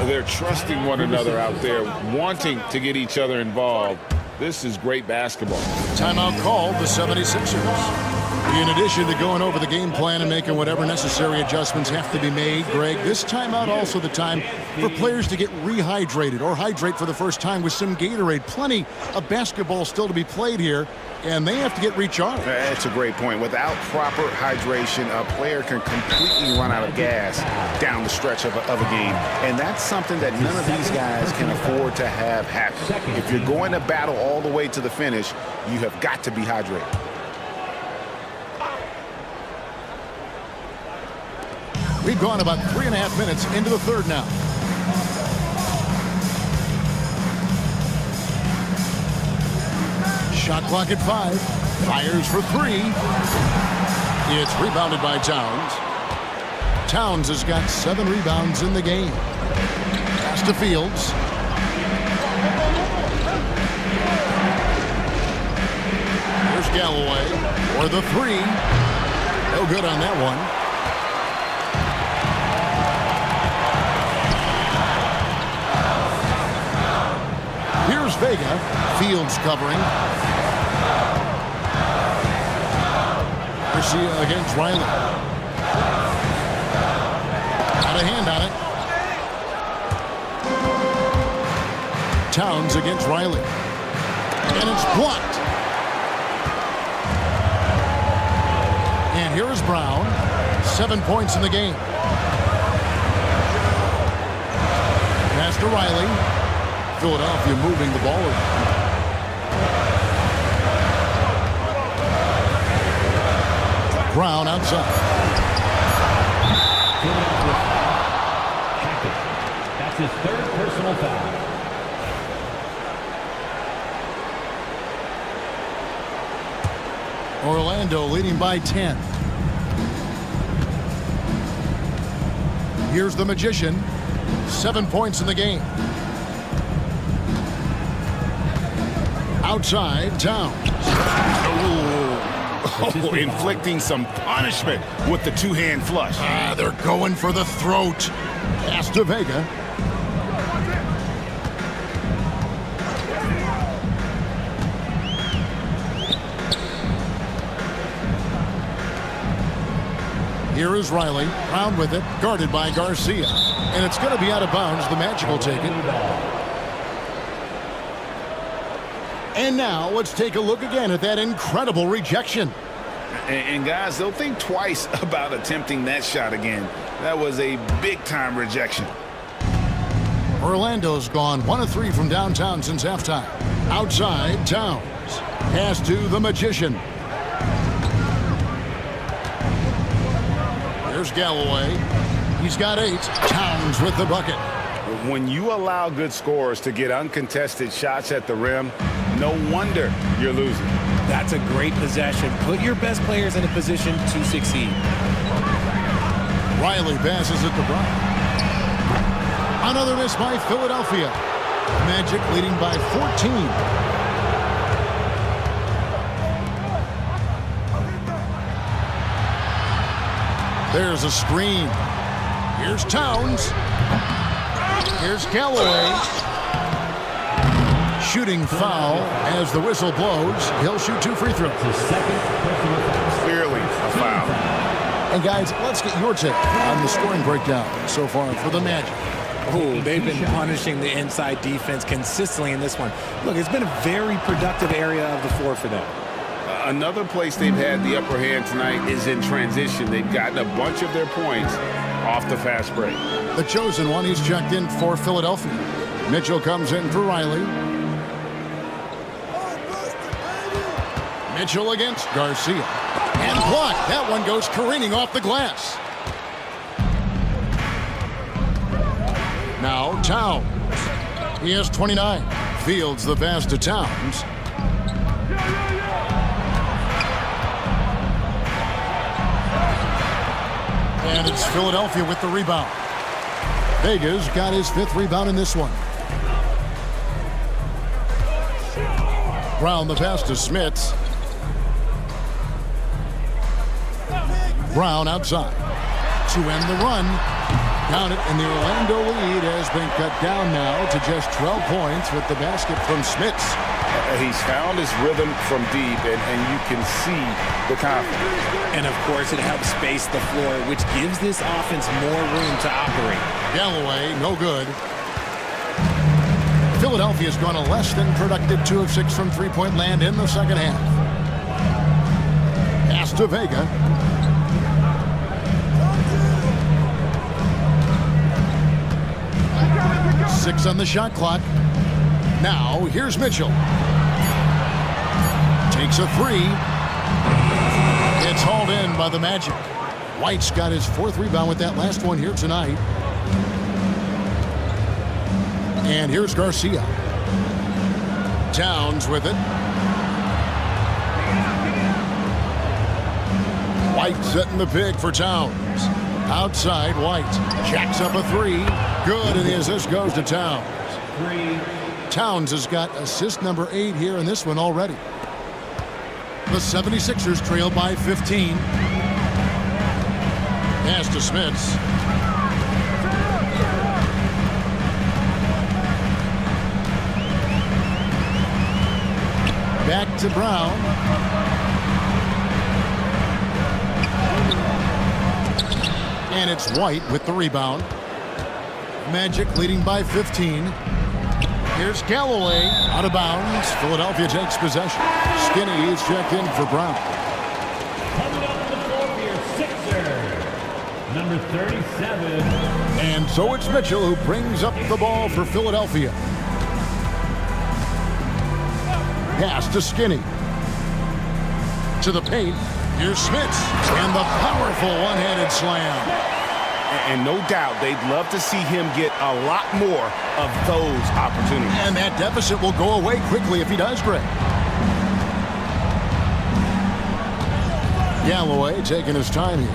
They're trusting one another out there, wanting to get each other involved. This is great basketball. Timeout called the 76ers. In addition to going over the game plan and making whatever necessary adjustments have to be made, Greg, this timeout also the time for players to get rehydrated or hydrate for the first time with some Gatorade. Plenty of basketball still to be played here, and they have to get recharged. That's a great point. Without proper hydration, a player can completely run out of gas down the stretch of a game. And that's something that none of these guys can afford to have happen. If you're going to battle all the way to the finish, you have got to be hydrated. We've gone about 3.5 minutes into the third now. Shot clock at 5. Fires for 3. It's rebounded by Towns. Towns has got 7 rebounds in the game. Pass to Fields. Here's Galloway for the 3. No good on that one. Here's Vega. Fields covering. Garcia against Riley. Got a hand on it. Towns against Riley. And it's blocked. And here is Brown. 7 points in the game. Pass to Riley. Philadelphia moving the ball around. Brown outside. That's his 3rd personal foul. Orlando leading by 10. Here's the Magician. 7 points in the game. Outside, Towns. Oh, inflicting some punishment with the 2-hand flush. They're going for the throat. Pass to Vega. Here is Riley. Brown with it. Guarded by Garcia. And it's going to be out of bounds. The Magic will take it. And now let's take a look again at that incredible rejection. And guys, they'll think twice about attempting that shot again. That was a big-time rejection. Orlando's gone 1 of 3 from downtown since halftime. Outside, Towns. Pass to the Magician. Here's Galloway. He's got 8. Towns with the bucket. When you allow good scorers to get uncontested shots at the rim, no wonder you're losing. That's a great possession. Put your best players in a position to succeed. Riley passes it to Brown. Another miss by Philadelphia. Magic leading by 14. There's a screen. Here's Towns. Here's Callaway. Shooting foul as the whistle blows. He'll shoot 2 free throws. Clearly a foul. And guys, let's get your take on the scoring breakdown so far for the Magic. Oh, they've been punishing the inside defense consistently in this one. Look, it's been a very productive area of the floor for them. Another place they've had the upper hand tonight is in transition. They've gotten a bunch of their points off the fast break. The chosen one, he's checked in for Philadelphia. Mitchell comes in for Riley. Mitchell against Garcia. And blocked. That one goes careening off the glass. Now Towns. He has 29. Fields the pass to Towns. And it's Philadelphia with the rebound. Vega's got his 5th rebound in this one. Brown the pass to Smits. Brown outside to end the run. Count it, and the Orlando lead has been cut down now to just 12 points with the basket from Smits. He's found his rhythm from deep, and you can see the confidence. And, of course, it helps space the floor, which gives this offense more room to operate. Galloway, no good. Philadelphia's gone a less than productive 2 of 6 from three-point land in the second half. Pass to Vega. Six on the shot clock. Now, here's Mitchell. Takes a 3. It's hauled in by the Magic. White's got his 4th rebound with that last one here tonight. And here's Garcia. Towns with it. White setting the pick for Towns. Outside, White jacks up a 3. Good, and the assist goes to Towns. Towns has got assist number 8 here in this one already. The 76ers trail by 15. Pass to Smits. Back to Brown. And it's White with the rebound. Magic leading by 15. Here's Callaway out of bounds. Philadelphia takes possession. Skinny is checked in for Brown. Coming up to the floor for your Sixer, number 37. And so it's Mitchell who brings up the ball for Philadelphia. Pass to Skinny. To the paint. Here's Smits. And the powerful one-handed slam. And no doubt they'd love to see him get a lot more of those opportunities. And that deficit will go away quickly if he does great. Galloway taking his time here.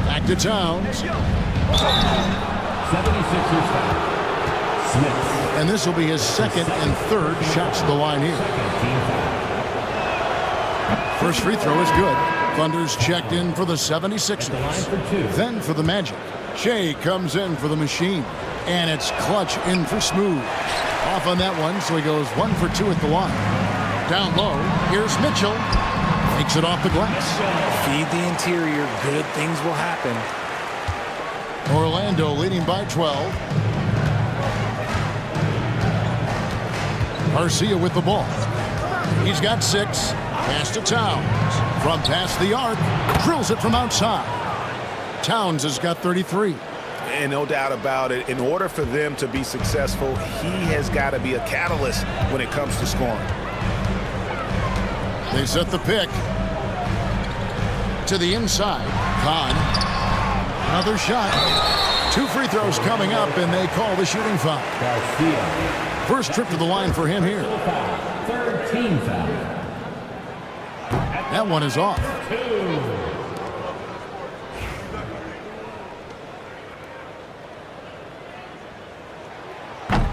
Back to Towns. 76ers foul. Smith. And this will be his 2nd and 3rd shots to the line here. First free throw is good. Thunder's checked in for the 76ers. Then for the Magic. Shea comes in for the Machine. And it's Clutch in for Smooth. Off on that one, so he goes 1 for 2 at the line. Down low, here's Mitchell. Takes it off the glass. Feed the interior. Good things will happen. Orlando leading by 12. Garcia with the ball. He's got 6. Pass to Towns. From past the arc. Drills it from outside. Towns has got 33. And no doubt about it, in order for them to be successful, he has got to be a catalyst when it comes to scoring. They set the pick. To the inside. Kahn. Another shot. 2 free throws coming up, and they call the shooting foul. Garcia. First trip to the line for him here. Third team foul. That one is off. 2.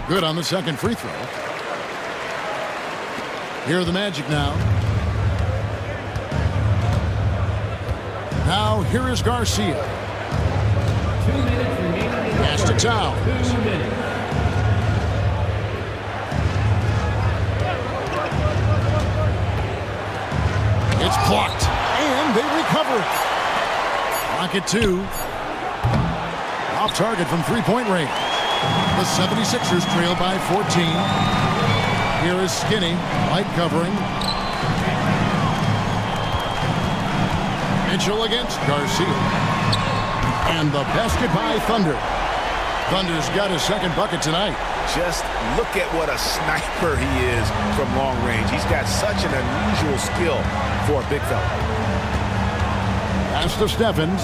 Good on the second free throw. Here are the Magic now. Now here is Garcia. 2 minutes remaining. Pass to Towns. 2 minutes. It's blocked, and they recover. Rocket 2. Off target from three-point range. The 76ers trail by 14. Here is Skinny, light covering. Mitchell against Garcia. And the basket by Thunder. Thunder's got his second bucket tonight. Just look at what a sniper he is from long range. He's got such an unusual skill for a big fella. Pass to Steffens.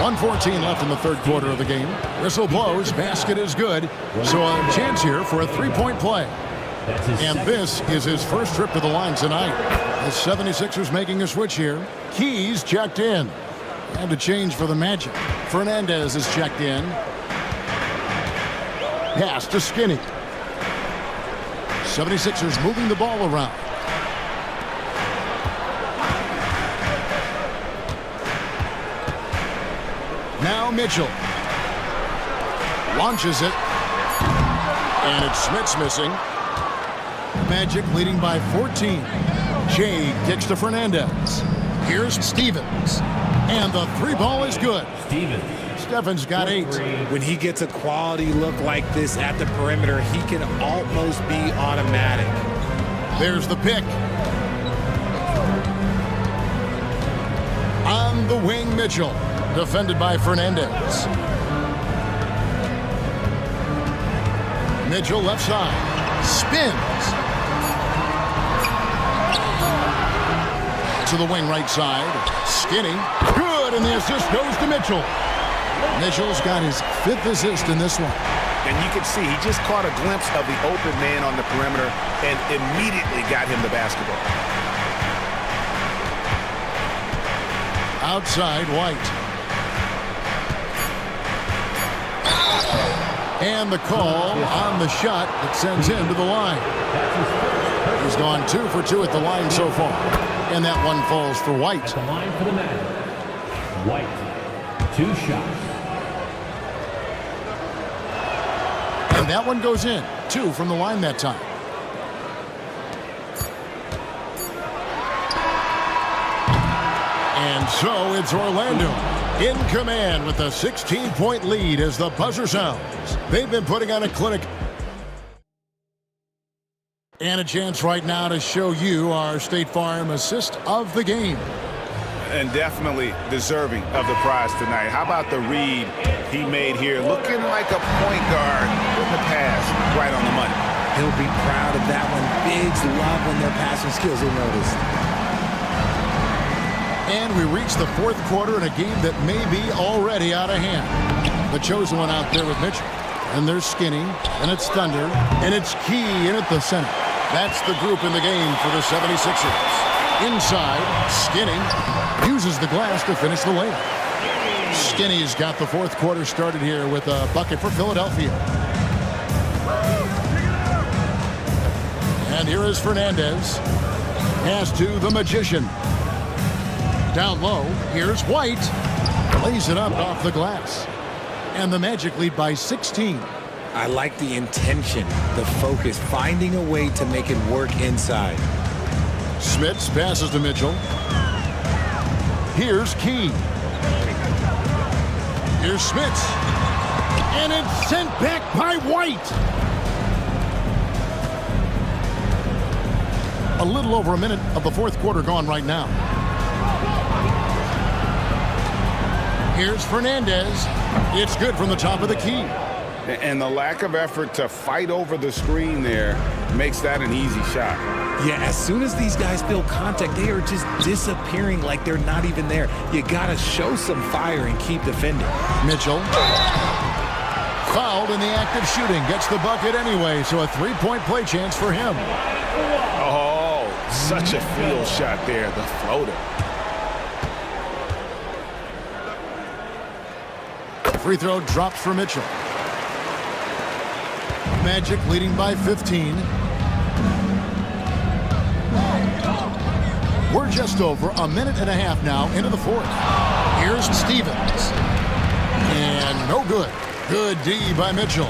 1:14 left in the third quarter of the game. Whistle blows. Basket is good. So a chance here for a three-point play. And this is his first trip to the line tonight. The 76ers making a switch here. Keys checked in. And a change for the Magic. Fernandez is checked in. Pass to Skinny. 76ers moving the ball around. Now Mitchell. Launches it. And it's Smith's missing. Magic leading by 14. Jay kicks to Fernandez. Here's Stevens. And the three ball is good. Steffens got 8. When he gets a quality look like this at the perimeter, he can almost be automatic. There's the pick. On the wing, Mitchell. Defended by Fernandez. Mitchell left side. Spins. To the wing right side. Skinny. Good, and the assist goes to Mitchell. Mitchell's got his 5th assist in this one. And you can see he just caught a glimpse of the open man on the perimeter and immediately got him the basketball. Outside, White. And the call on the shot that sends him to the line. He's gone 2 for 2 at the line so far. And that one falls for White. At the line for the Magic. White. 2 shots. And that one goes in. 2 from the line that time. And so it's Orlando in command with a 16-point lead as the buzzer sounds. They've been putting on a clinic. And a chance right now to show you our State Farm assist of the game. And definitely deserving of the prize tonight. How about the read he made here? Looking like a point guard with the pass right on the money. He'll be proud of that one. Bigs love when their passing skills are noticed. And we reach the 4th quarter in a game that may be already out of hand. The chosen one out there with Mitchell. And there's Skinny, and it's Thunder, and it's Key in at the center. That's the group in the game for the 76ers. Inside, Skinny uses the glass to finish the layup. Skinny's got the 4th quarter started here with a bucket for Philadelphia. And here is Fernandez. Pass to the Magician. Down low, here's White. Lays it up off the glass. And the Magic lead by 16. I like the intention, the focus, finding a way to make it work inside. Smits passes to Mitchell. Here's Key. Here's Smits. And it's sent back by White. A little over a minute of the 4th quarter gone right now. Here's Fernandez. It's good from the top of the key. And the lack of effort to fight over the screen there makes that an easy shot. Yeah, as soon as these guys feel contact, they are just disappearing like they're not even there. You got to show some fire and keep defending. Mitchell, fouled in the act of shooting, gets the bucket anyway, so a three-point play chance for him. Oh, such a field shot there, the floater. Free throw drops for Mitchell. Magic leading by 15. We're just over a minute and a half now into the fourth. Here's Stevens. And no good. Good D by Mitchell.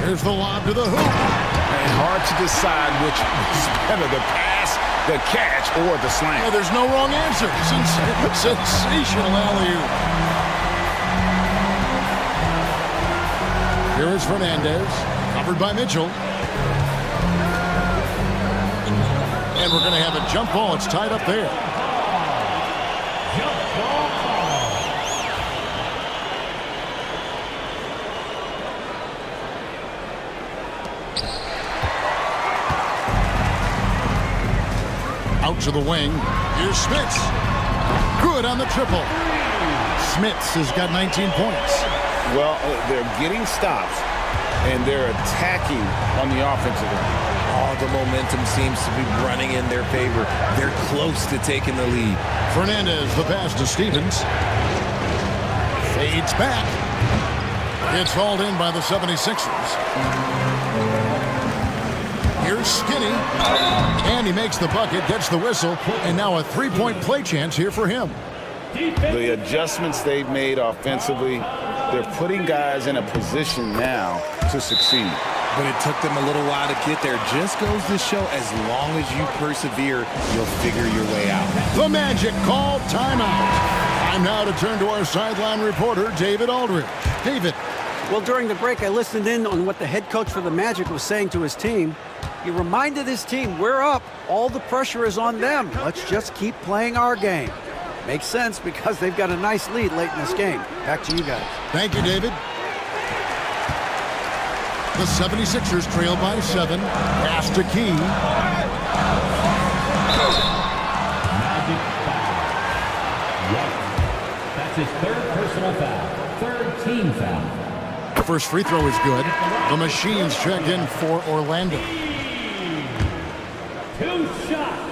Here's the lob to the hoop. And hard to decide which is better, the pass, the catch, or the slam. Yeah, there's no wrong answer. Sensational alley-oop. Here is Fernandez, covered by Mitchell. And we're going to have a jump ball. It's tied up there. Out to the wing. Here's Smits. Good on the triple. Smits has got 19 points. Well, they're getting stops, and they're attacking on the offensive end. Oh, the momentum seems to be running in their favor. They're close to taking the lead. Fernandez, the pass to Stevens. Fades back. It's hauled in by the 76ers. Here's Skinny. And he makes the bucket, gets the whistle, and now a three-point play chance here for him. The adjustments they've made offensively, they're putting guys in a position now to succeed. But it took them a little while to get there. Just goes to show, as long as you persevere, you'll figure your way out. The Magic call timeout. Time now to turn to our sideline reporter, David Aldridge. David. Well, during the break, I listened in on what the head coach for the Magic was saying to his team. He reminded his team, we're up. All the pressure is on them. Let's just keep playing our game. Makes sense because they've got a nice lead late in this game. Back to you guys. Thank you, David. The 76ers trail by 7. Pass to Key. Magic foul. Yes. That's his third personal foul. Third team foul. The first free throw is good. The Machines check in for Orlando. 2 shots.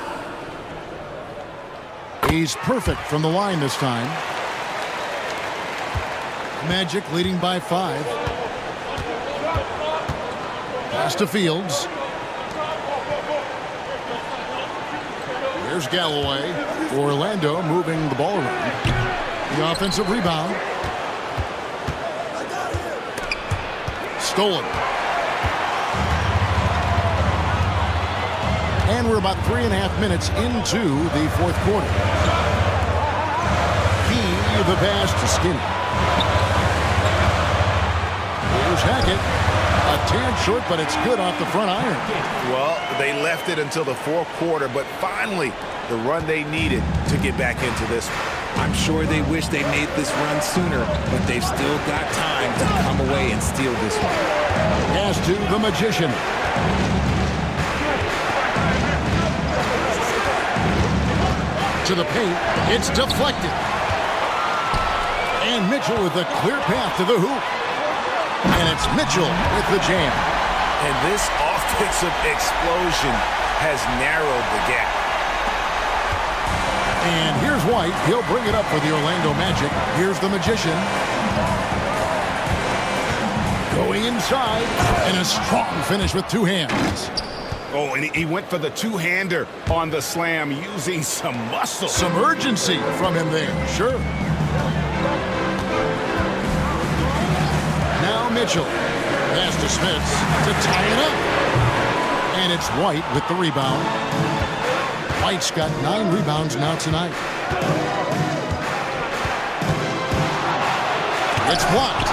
He's perfect from the line this time. Magic leading by 5. Pass to Fields. Here's Galloway. Orlando moving the ball around. The offensive rebound. Stolen. And we're about 3.5 minutes into the fourth quarter. Key, the pass to Skinny. Here's Hackett. A tad short, but it's good off the front iron. Well, they left it until the fourth quarter, but finally the run they needed to get back into this one. I'm sure they wish they made this run sooner, but they've still got time to come away and steal this one. Pass to the Magician. To the paint, it's deflected. And Mitchell with a clear path to the hoop. And it's Mitchell with the jam. And this offensive explosion has narrowed the gap. And here's White. He'll bring it up for the Orlando Magic. Here's the Magician. Going inside. And a strong finish with 2 hands. Oh, and he went for the two-hander on the slam using some muscle. Some urgency from him there, sure. Now Mitchell. Pass to Smits to tie it up. And it's White with the rebound. White's got 9 rebounds now tonight. It's blocked.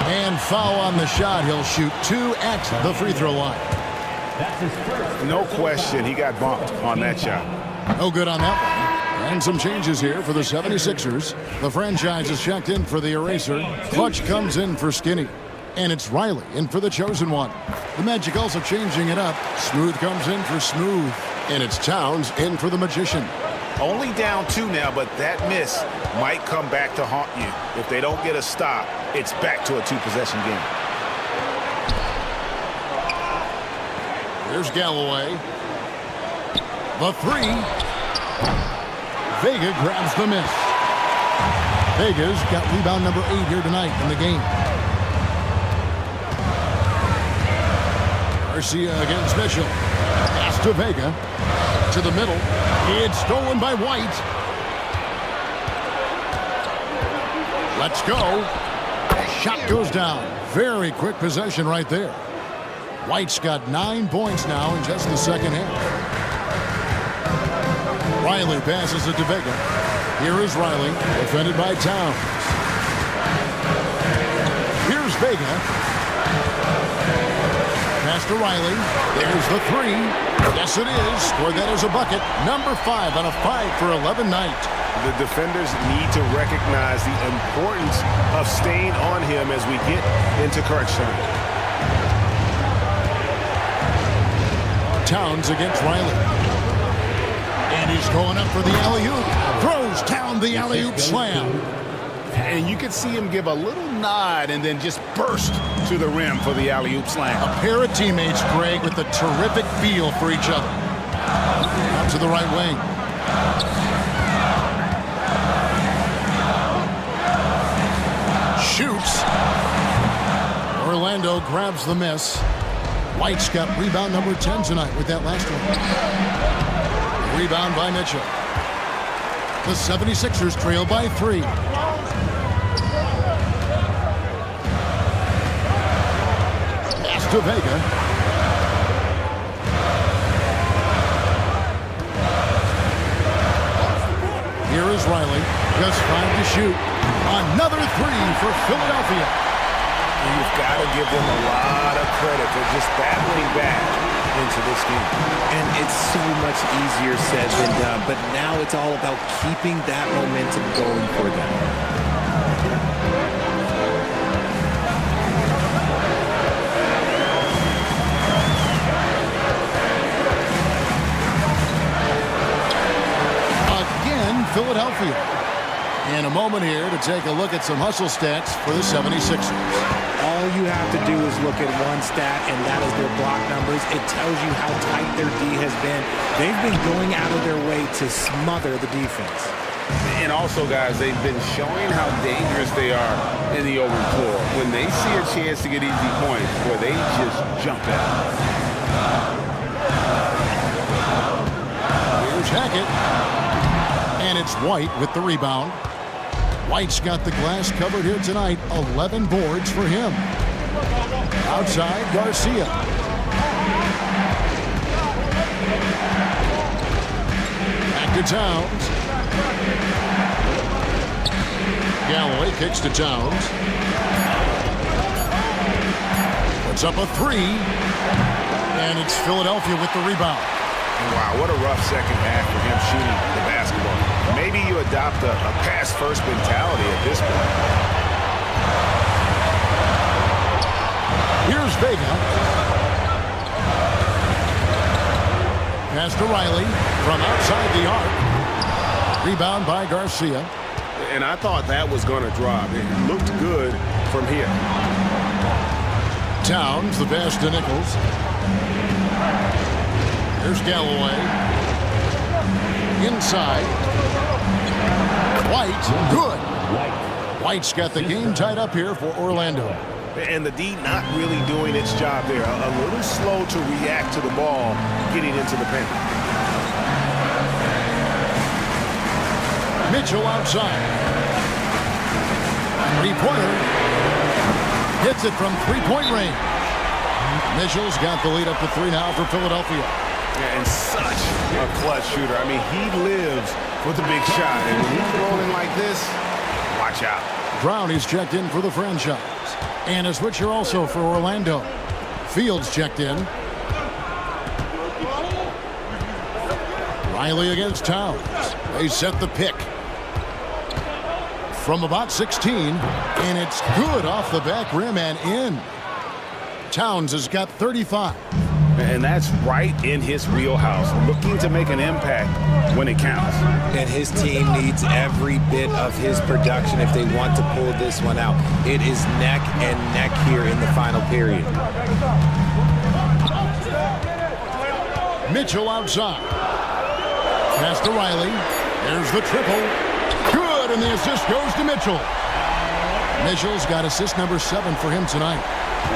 And foul on the shot. He'll shoot 2 at the free throw line. No question, he got bumped on that shot. No good on that one. And some changes here for the 76ers. The franchise is checked in for the eraser. Clutch comes in for Skinny. And it's Riley in for the chosen one. The Magic also changing it up. Smooth comes in for Smooth. And it's Towns in for the Magician. Only down 2 now, but that miss might come back to haunt you. If they don't get a stop, it's back to a 2-possession game. Here's Galloway. The 3. Vega grabs the miss. Vega's got rebound number 8 here tonight in the game. Garcia against Mitchell. Pass to Vega. To the middle. It's stolen by White. Let's go. Shot goes down. Very quick possession right there. White's got 9 points now in just the second half. Riley passes it to Vega. Here is Riley, defended by Towns. Here's Vega. Pass to Riley. There's the 3. Yes, it is. Scored that as a bucket. Number 5 on a 5-for-11 night. The defenders need to recognize the importance of staying on him as we get into crunch time. Towns against Riley. And he's going up for the alley-oop. Throws down the alley-oop slam. And you could see him give a little nod and then just burst to the rim for the alley-oop slam. A pair of teammates, Greg, with a terrific feel for each other. Out to the right wing. Shoots. Orlando grabs the miss. White's got rebound number 10 tonight with that last one. Rebound by Mitchell. The 76ers trail by 3. Pass to Vega. Here is Riley. Just 5 to shoot. Another 3 for Philadelphia. You've got to give them a lot of credit for just battling back into this game. And it's so much easier said than done, but now it's all about keeping that momentum going for them. Again, Philadelphia. And a moment here to take a look at some hustle stats for the 76ers. All you have to do is look at one stat, and that is their block numbers. It tells you how tight their D has been. They've been going out of their way to smother the defense. And also, guys, they've been showing how dangerous they are in the open floor. When they see a chance to get easy points, where they just jump at it. Here's Hackett. And it's White with the rebound. White's got the glass covered here tonight. 11 boards for him. Outside, Garcia. Back to Towns. Galloway kicks to Towns. Puts up a 3. And it's Philadelphia with the rebound. Wow, what a rough second half for him shooting the basketball. Maybe you adopt a pass-first mentality at this point. Here's Vega. Pass to Riley from outside the arc. Rebound by Garcia. And I thought that was going to drop. It looked good from here. Towns, the pass to Nichols. Here's Galloway. Inside. White, good. White's got the game tied up here for Orlando. And the D not really doing its job there. A little slow to react to the ball getting into the paint. Mitchell outside. Three-pointer. Hits it from three-point range. Mitchell's got the lead up to 3 now for Philadelphia. Yeah, and such a clutch shooter. I mean, he lives with a big shot. And when he's rolling like this, watch out. Brownie's checked in for the franchise. And a switcher also for Orlando. Fields checked in. Riley against Towns. They set the pick. From about 16, and it's good off the back rim and in. Towns has got 35. And that's right in his wheelhouse, looking to make an impact when it counts. And his team needs every bit of his production if they want to pull this one out. It is neck and neck here in the final period. Mitchell outside. Pass to Riley. There's the triple. Good, and the assist goes to Mitchell. Mitchell's got assist number 7 for him tonight.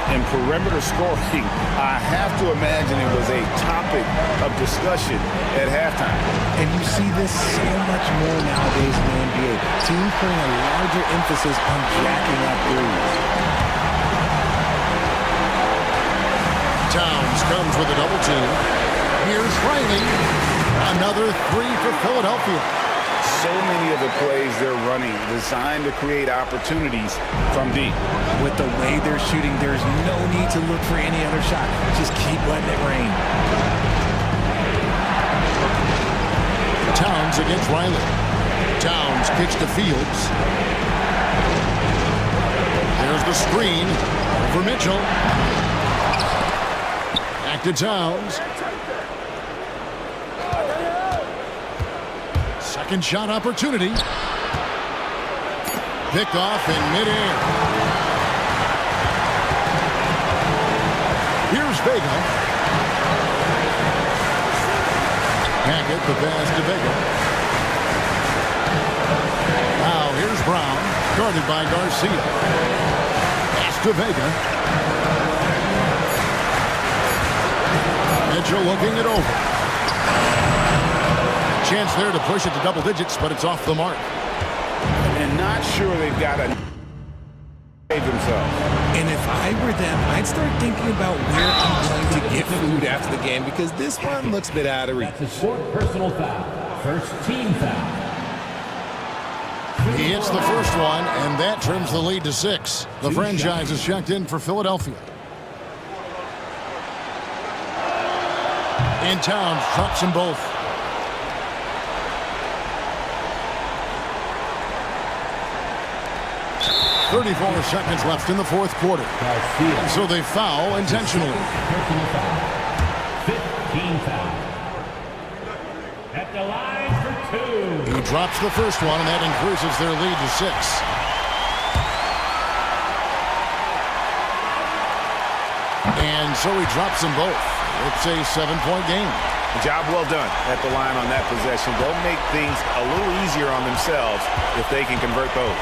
And perimeter scoring, I have to imagine it was a topic of discussion at halftime. And you see this so much more nowadays in the NBA. Teams putting a larger emphasis on jacking up threes. Towns comes with a double team. Here's Riley. Another 3 for Philadelphia. So many of the plays they're running designed to create opportunities from deep. With the way they're shooting, there's no need to look for any other shot. Just keep letting it rain. Towns against Riley. Towns kicks to Fields. There's the screen for Mitchell. Back to Towns. Second shot opportunity. Picked off in midair. Here's Vega. Hackett, the pass to Vega. Now here's Brown, guarded by Garcia. Pass to Vega. Mitchell looking it over. Chance there to push it to double digits, but it's off the mark. And not sure they've got to save themselves. And if I were them, I'd start thinking about where I'm going to get food after the game because this one looks a bit out of reach. That's a short personal foul. First team foul. He hits the first one, and that trims the lead to 6. The franchise is checked in for Philadelphia. In Towns, drops them both. 34 seconds left in the fourth quarter. So they foul intentionally. 15 foul. At the line for 2. He drops the first one, and that increases their lead to 6. And so he drops them both. It's a 7-point game. Job well done at the line on that possession. They'll make things a little easier on themselves if they can convert those.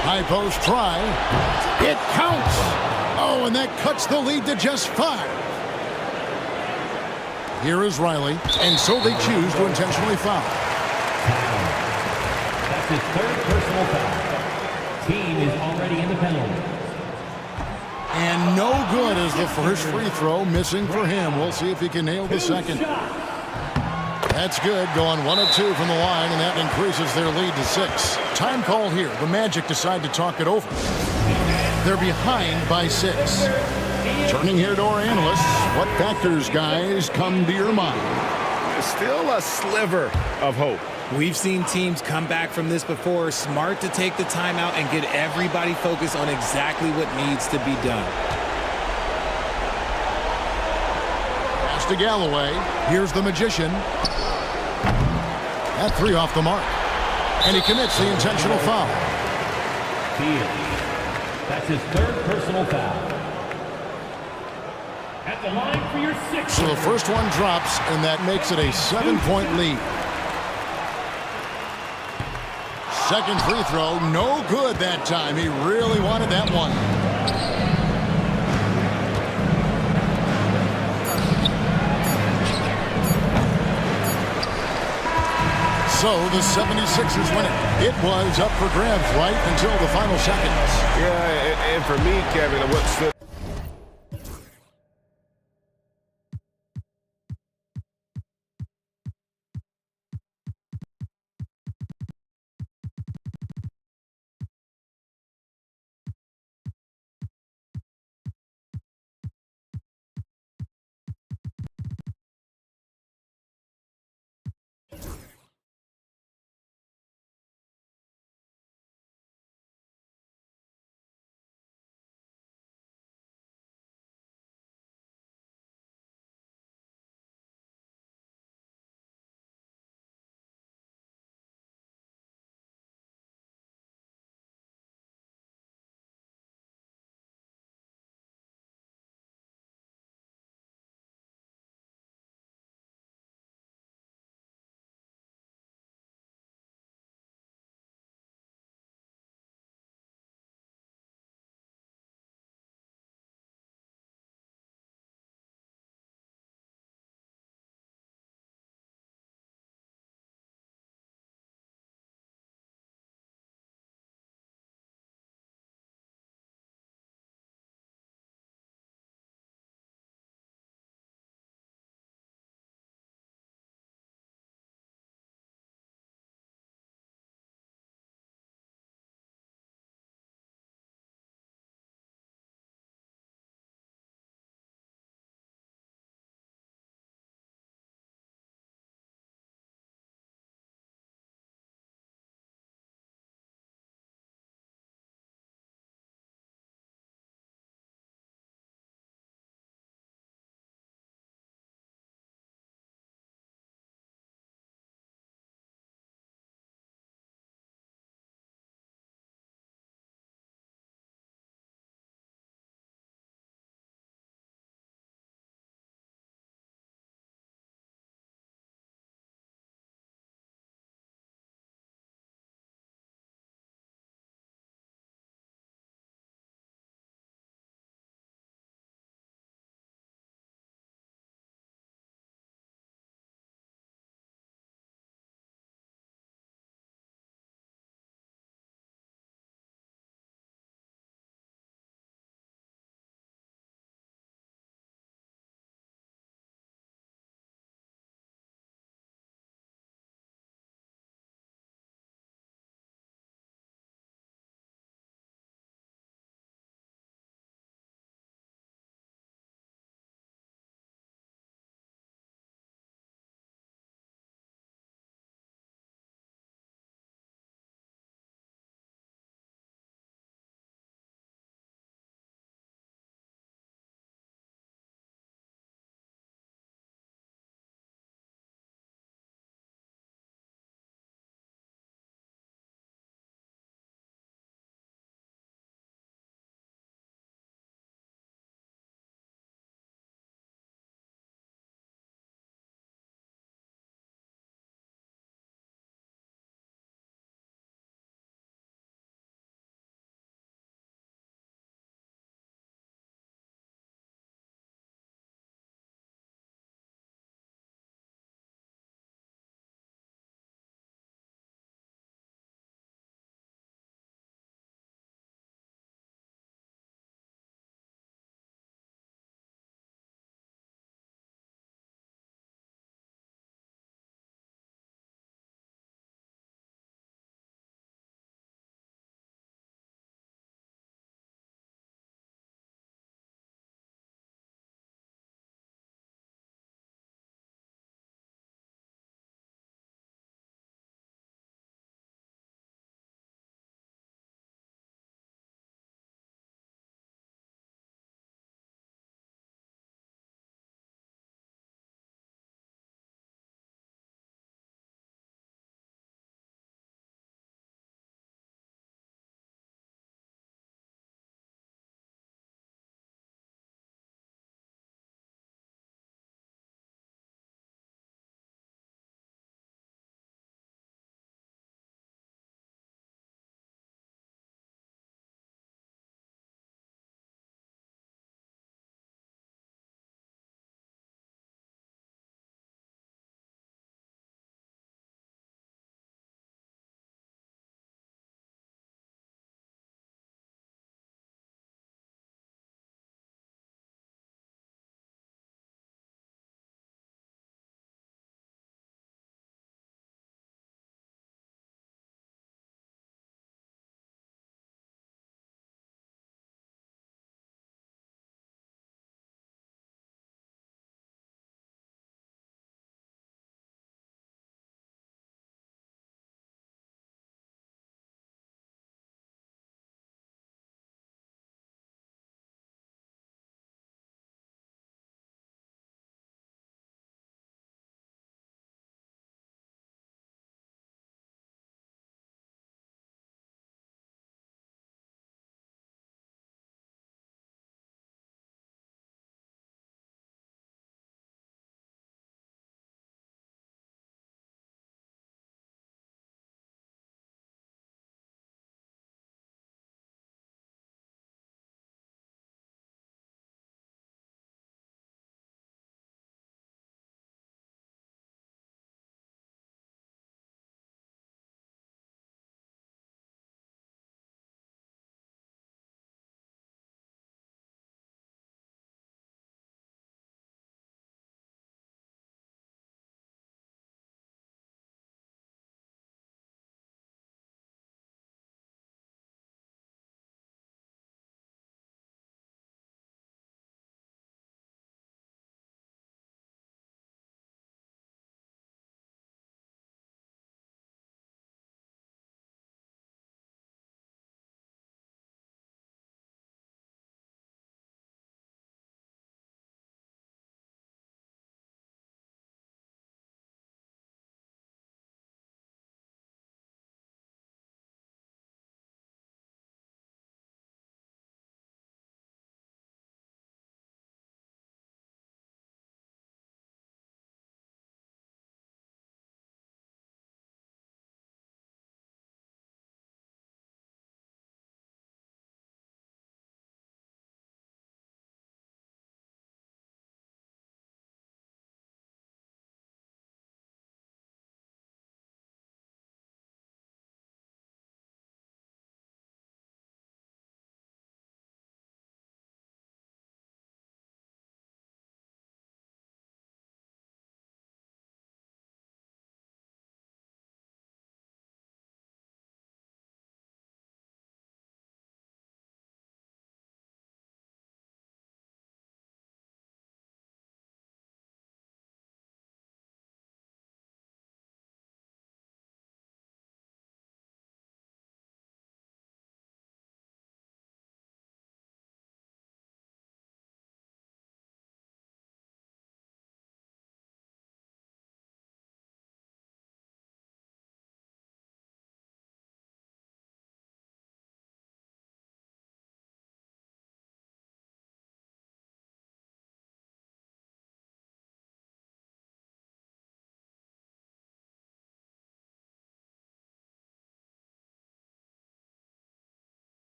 High post try. It counts. Oh, and that cuts the lead to just 5. Here is Riley, and so they choose to intentionally foul. That's his 3rd personal foul. Team is already in the penalty. And no good as the first free throw missing for him. We'll see if he can nail the second. That's good, going 1 of 2 from the line, and that increases their lead to 6. Time call here. The Magic decide to talk it over. They're behind by 6. Turning here to our analysts, what factors, guys, come to your mind? Still a sliver of hope. We've seen teams come back from this before. Smart to take the timeout and get everybody focused on exactly what needs to be done. Pass to Galloway. Here's the Magician. That 3 off the mark. And he commits the intentional foul. That's his 3rd personal foul. At the line for your 6th. So the first one drops, and that makes it a 7-point lead. Second free throw, no good that time. He really wanted that one. So the 76ers win it. It was up for grabs right until the final seconds. Yeah, and for me, Kevin, what stood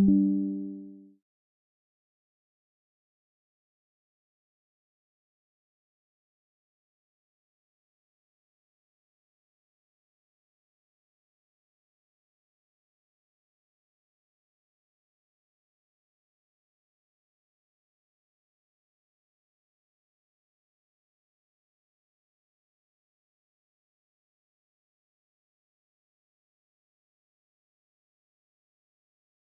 you.